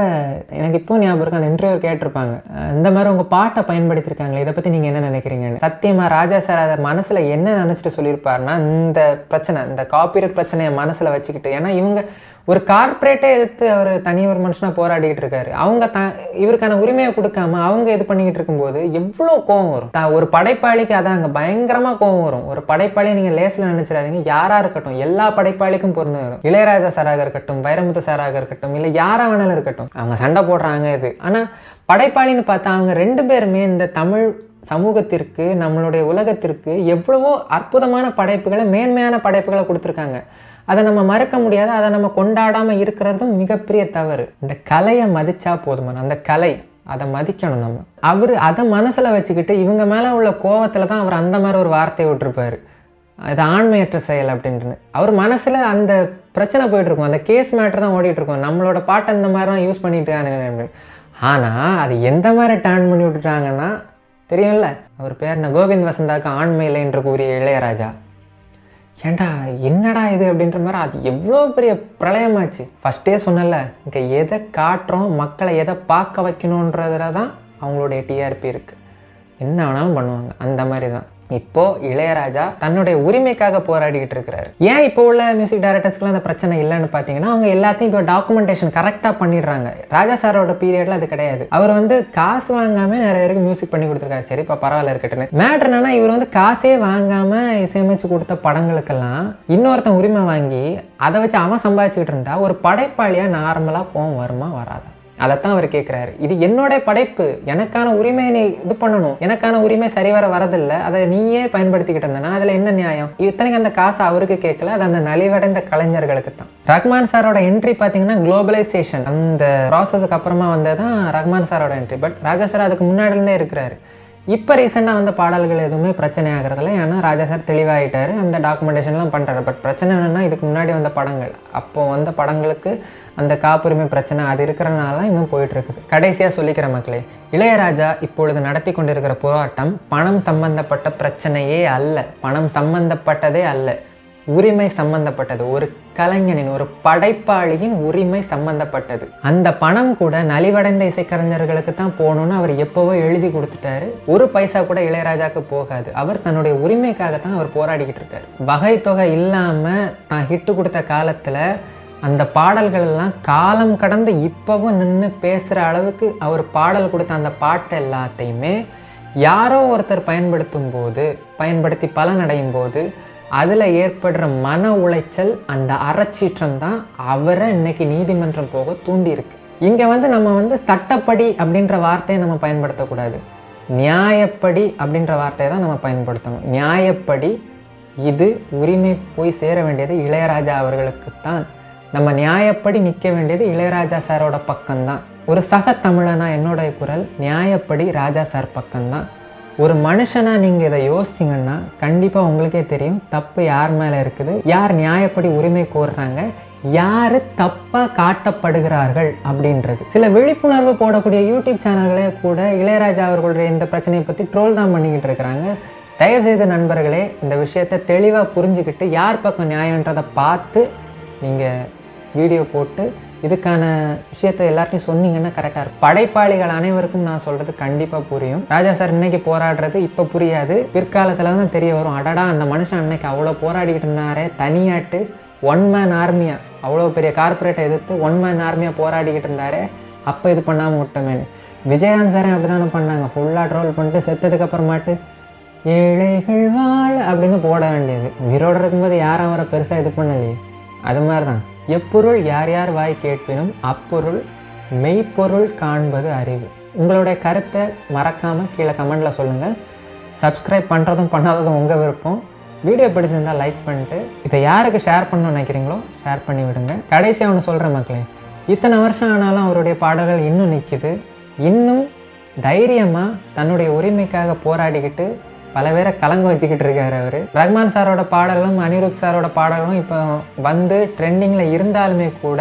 எனக்கு இப்போ ஞாபகம் இருக்குது, அந்த இன்டர்வியூ கேட்டிருப்பாங்க, இந்த மாதிரி உங்கள் பாட்டை பயன்படுத்தியிருக்காங்களே, இதை பற்றி நீங்கள் என்ன நினைக்கிறீங்கன்னு. சத்தியமாக ராஜா சார் அதை மனசில் என்ன நினச்சிட்டு சொல்லியிருப்பாருன்னா, இந்த பிரச்சனை, இந்த காப்பிரைட் பிரச்சனையை மனசில் வச்சுக்கிட்டு, ஏன்னா இவங்க ஒரு கார்பரேட்டே எதிர்த்து அவர் தனி ஒரு மனுஷனாக போராடிக்கிட்டு இருக்காரு. அவங்க இவருக்கான உரிமையை கொடுக்காம அவங்க இது பண்ணிக்கிட்டு இருக்கும்போது எவ்வளோ கோவம் வரும். ஒரு படைப்பாளிக்கு அதான் அங்கே பயங்கரமாக கோவம் வரும். ஒரு படைப்பாளியை நீங்கள் லேஸில் நினச்சிடாதீங்க. யாராக இருக்கட்டும், எல்லா படைப்பாளிக்கும் பொருந்தும். இளையராஜா சாராக இருக்கட்டும், வைரமுத்து சாராக இருக்கட்டும், இல்லை யாராக வேணாலும் இருக்கட்டும், அவங்க சண்டை போடுறாங்க இது. ஆனால் படைப்பாளின்னு பார்த்தா அவங்க 2 பேருமே இந்த தமிழ் சமூகத்திற்கு, நம்மளுடைய உலகத்திற்கு எவ்வளவோ அற்புதமான படைப்புகளை, மேன்மையான படைப்புகளை கொடுத்துருக்காங்க. அதை நம்ம மறக்க முடியாது. அதை நம்ம கொண்டாடாமல் இருக்கிறதும் மிகப்பெரிய தவறு. இந்த கலையை மதிச்சா போதுமான, அந்த கலை அதை மதிக்கணும் நம்ம. அவர் அதை மனசில் வச்சுக்கிட்டு இவங்க மேலே உள்ள கோவத்தில் தான் அவர் அந்த மாதிரி ஒரு வார்த்தையை விட்டுருப்பார், அது ஆண்மையற்ற செயல் அப்படின்ட்டு. அவர் மனசில் அந்த பிரச்சனை போயிட்டுருக்கும், அந்த கேஸ் மேட்டர் தான் ஓடிட்டுருக்கோம், நம்மளோட பாட்டை இந்த மாதிரிலாம் யூஸ் பண்ணிட்டு அப்படின்னு. ஆனால் அது எந்த மாதிரி டர்ன் பண்ணி விட்டுட்டாங்கன்னா தெரியும்ல, அவர் பேர் என்ன, கோவிந்த் வசந்தாக்கு ஆண்மை இல்லை என்று கூறிய இளையராஜா. ஏண்டா என்னடா இது அப்படின்ற மாதிரி அது எவ்வளோ பெரிய பிரளயமாச்சு. ஃபஸ்ட்டே சொன்னல, இங்கே எதை காட்டுறோம், மக்களை எதை பார்க்க வைக்கணுன்றதுல தான் அவங்களுடைய டிஆர்பி இருக்குது. என்ன வேணாலும் பண்ணுவாங்க. அந்த மாதிரி தான் இப்போது இளையராஜா தன்னுடைய உரிமைக்காக போராடிக்கிட்டு இருக்கிறாரு. ஏன் இப்போ உள்ள மியூசிக் டைரக்டர்ஸ்க்குலாம் அந்த பிரச்சனை இல்லைன்னு பார்த்தீங்கன்னா, அவங்க எல்லாத்தையும் இப்போ டாக்குமெண்டேஷன் கரெக்டாக பண்ணிடுறாங்க. ராஜா சாரோட பீரியடில் அது கிடையாது. அவர் வந்து காசு வாங்காமல் நிறைய பேருக்கு மியூசிக் பண்ணி கொடுத்துருக்காரு. சரி, இப்போ பரவாயில்ல இருக்கட்டுன்னு. மேட்ரு என்னன்னா, இவர் வந்து காசே வாங்காமல் இசையமைச்சு கொடுத்த படங்களுக்கெல்லாம் இன்னொருத்தன் உரிமை வாங்கி அதை வச்சு அவன் சம்பாதிச்சுக்கிட்டு இருந்தா ஒரு படைப்பாளியாக நார்மலாக கோவம் வருமா வராதா? அதைத்தான் அவர் கேட்குறாரு. இது என்னோட படைப்பு, எனக்கான உரிமையை நீ இது பண்ணணும், எனக்கான உரிமை சரிவர வரதில்லை, அதை நீயே பயன்படுத்திக்கிட்டு இருந்தேன்னா அதில் என்ன நியாயம்? இத்தனைக்கு அந்த காசு அவருக்கு கேட்கல, அது அந்த நலிவடைந்த கலைஞர்களுக்கு தான். ரஹ்மான் சாரோட என்ட்ரி பார்த்தீங்கன்னா குளோபலைசேஷன் அந்த ப்ராசஸுக்கு அப்புறமா வந்தது தான் ரஹ்மான் சாரோட என்ட்ரி. பட் ராஜா சார் அதுக்கு முன்னாடிலேருந்தே இருக்கிறாரு. இப்போ ரீசெண்டாக வந்த பாடல்கள் எதுவுமே பிரச்சனை ஆகிறதில்ல, ஏன்னா ராஜா சார் தெளிவாகிட்டார், அந்த டாக்குமெண்டேஷன்லாம் பண்ணுறாரு. பட் பிரச்சனை என்னென்னா, இதுக்கு முன்னாடி வந்த படங்கள், அப்போது வந்த படங்களுக்கு அந்த காப்புரிமை பிரச்சனை அது இருக்கிறனால தான் இன்னும் போயிட்டுருக்குது. கடைசியாக சொல்லிக்கிற மக்களே, இளையராஜா இப்பொழுது நடத்தி கொண்டிருக்கிற போராட்டம் பணம் சம்பந்தப்பட்ட பிரச்சனையே அல்ல, பணம் சம்பந்தப்பட்டதே அல்ல, உரிமை சம்பந்தப்பட்டது. ஒரு கலைஞனின், ஒரு படைப்பாளியின் உரிமை சம்பந்தப்பட்டது. அந்த பணம் கூட நலிவடைந்த இசைக்கலைஞர்களுக்கு தான் போகணும்னு அவர் எப்போவோ எழுதி கொடுத்துட்டாரு. ஒரு பைசா கூட இளையராஜாவுக்கு போகாது. அவர் தன்னுடைய உரிமைக்காக தான் அவர் போராடிக்கிட்டு இருக்காரு. வகை தொகை இல்லாமல் தான் ஹிட்டு கொடுத்த காலத்தில் அந்த பாடல்கள் எல்லாம் காலம் கடந்து இப்போவும் நின்று பேசுகிற அளவுக்கு அவர் பாடல் கொடுத்த அந்த பாட்டு எல்லாத்தையுமே யாரோ ஒருத்தர் பயன்படுத்தி பலனடையும் போது அதில் ஏற்படுற மன உளைச்சல், அந்த அறச்சீற்றம் தான் அவரை இன்னைக்கு நீதிமன்றம் போக தூண்டியிருக்கு. இங்கே வந்து நம்ம சட்டப்படி அப்படின்ற வார்த்தையை நம்ம பயன்படுத்தக்கூடாது, நியாயப்படி அப்படின்ற வார்த்தையை தான் நம்ம பயன்படுத்தணும். நியாயப்படி இது உரிமை போய் சேர வேண்டியது இளையராஜா அவர்களுக்குத்தான். நம்ம நியாயப்படி நிற்க வேண்டியது இளையராஜா சாரோட பக்கம்தான். ஒரு சக தமிழனா என்னுடைய குரல் நியாயப்படி ராஜா சார் பக்கம்தான். ஒரு மனுஷனாக நீங்கள் இதை யோசிச்சிங்கன்னா கண்டிப்பாக உங்களுக்கே தெரியும் தப்பு யார் மேலே இருக்குது, யார் நியாயப்படி உரிமை கோர்றாங்க, யார் தப்பாக காட்டப்படுகிறார்கள் அப்படின்றது. சில விழிப்புணர்வு போடக்கூடிய யூடியூப் சேனல்களே கூட இளையராஜா அவர்களுடைய இந்த பிரச்சனையை பற்றி ட்ரோல் தான் பண்ணிக்கிட்டு இருக்கிறாங்க. தயவுசெய்து நண்பர்களே, இந்த விஷயத்தை தெளிவாக புரிஞ்சுக்கிட்டு யார் பக்கம் நியாயன்றதை பார்த்து நீங்கள் வீடியோ போட்டு இதுக்கான விஷயத்தை எல்லார்ட்டையும் சொன்னீங்கன்னா கரெக்டாக இருக்கும். படைப்பாளிகள் அனைவருக்கும் நான் சொல்கிறது கண்டிப்பாக புரியும். ராஜா சார் இன்னைக்கு போராடுறது இப்போ புரியாது, பிற்காலத்தில் தான் தெரிய வரும். அடடா, அந்த மனுஷன் அன்னைக்கு அவ்வளோ போராடிக்கிட்டு இருந்தாரே, தனியாட்டு ஒன் மேன் ஆர்மியாக, அவ்வளோ பெரிய கார்பரேட்டை எதிர்த்து ஒன் மேன் ஆர்மியாக போராடிக்கிட்டு இருந்தாரே, அப்போ இது பண்ணாமல் விட்டமேனு. விஜயகாந்த் சாரே அப்படி தானே பண்ணாங்க, ஃபுல்லாக ட்ரோல் பண்ணிட்டு செத்ததுக்கப்புறமாட்டு ஏழைகள் வாழ அப்படின்னு போட வேண்டியது. உயிரோடு இருக்கும்போது யாரும் அவரை பெருசாக இது பண்ணலையே. அது மாதிரி தான் எப்பொருள் யார் யார் வாய் கேட்பினும் அப்பொருள் மெய்ப்பொருள் காண்பது அறிவு. உங்களுடைய கருத்தை மறக்காமல் கீழே கமெண்டில் சொல்லுங்கள். சப்ஸ்கிரைப் பண்ணுறதும் பண்ணாததும் உங்கள் விருப்பம். வீடியோ பிடிச்சிருந்தால் லைக் பண்ணிட்டு இதை யாருக்கு ஷேர் பண்ணணும்னு நினைக்கிறீங்களோ ஷேர் பண்ணி விடுங்க. கடைசியாக ஒன்று சொல்கிறேன் மக்களே, இத்தனை வருஷம் ஆனாலும் அவருடைய பாடல்கள் இன்னும் நிற்கிது. இன்னும் தைரியமாக தன்னுடைய உரிமைக்காக போராடிக்கிட்டு பல பேரை கலங்க வச்சுக்கிட்டு இருக்காரு அவர். ரஹ்மான் சாரோட பாடல்களும் அனிருத் சாரோட பாடல்களும் இப்போ வந்து ட்ரெண்டிங்கில் இருந்தாலுமே கூட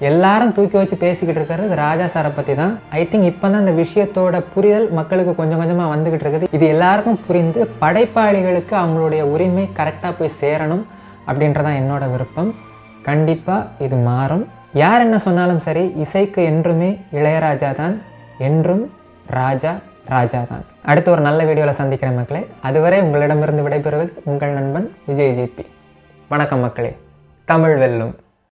எல்லாரும் தூக்கி வச்சு பேசிக்கிட்டு இருக்காரு ராஜா சாரை பற்றி தான். ஐ திங்க் இப்போ தான் இந்த விஷயத்தோட புரிதல் மக்களுக்கு கொஞ்சம் கொஞ்சமாக வந்துக்கிட்டு இருக்குது. இது எல்லாருக்கும் புரிந்து படைப்பாளிகளுக்கு அவங்களுடைய உரிமை கரெக்டாக போய் சேரணும் அப்படின்றதான் என்னோட விருப்பம். கண்டிப்பாக இது மாறும். யார் என்ன சொன்னாலும் சரி, இசைக்கு என்றுமே இளையராஜா தான், என்றும் ராஜா ராஜா தான். அடுத்து ஒரு நல்ல வீடியோவில் சந்திக்கிறேன் மக்களே. அதுவரை உங்களிடமிருந்து விடைபெறுவது உங்கள் நண்பன் விஜய் ஜிபி. வணக்கம் மக்களே. தமிழ் வெல்லும்.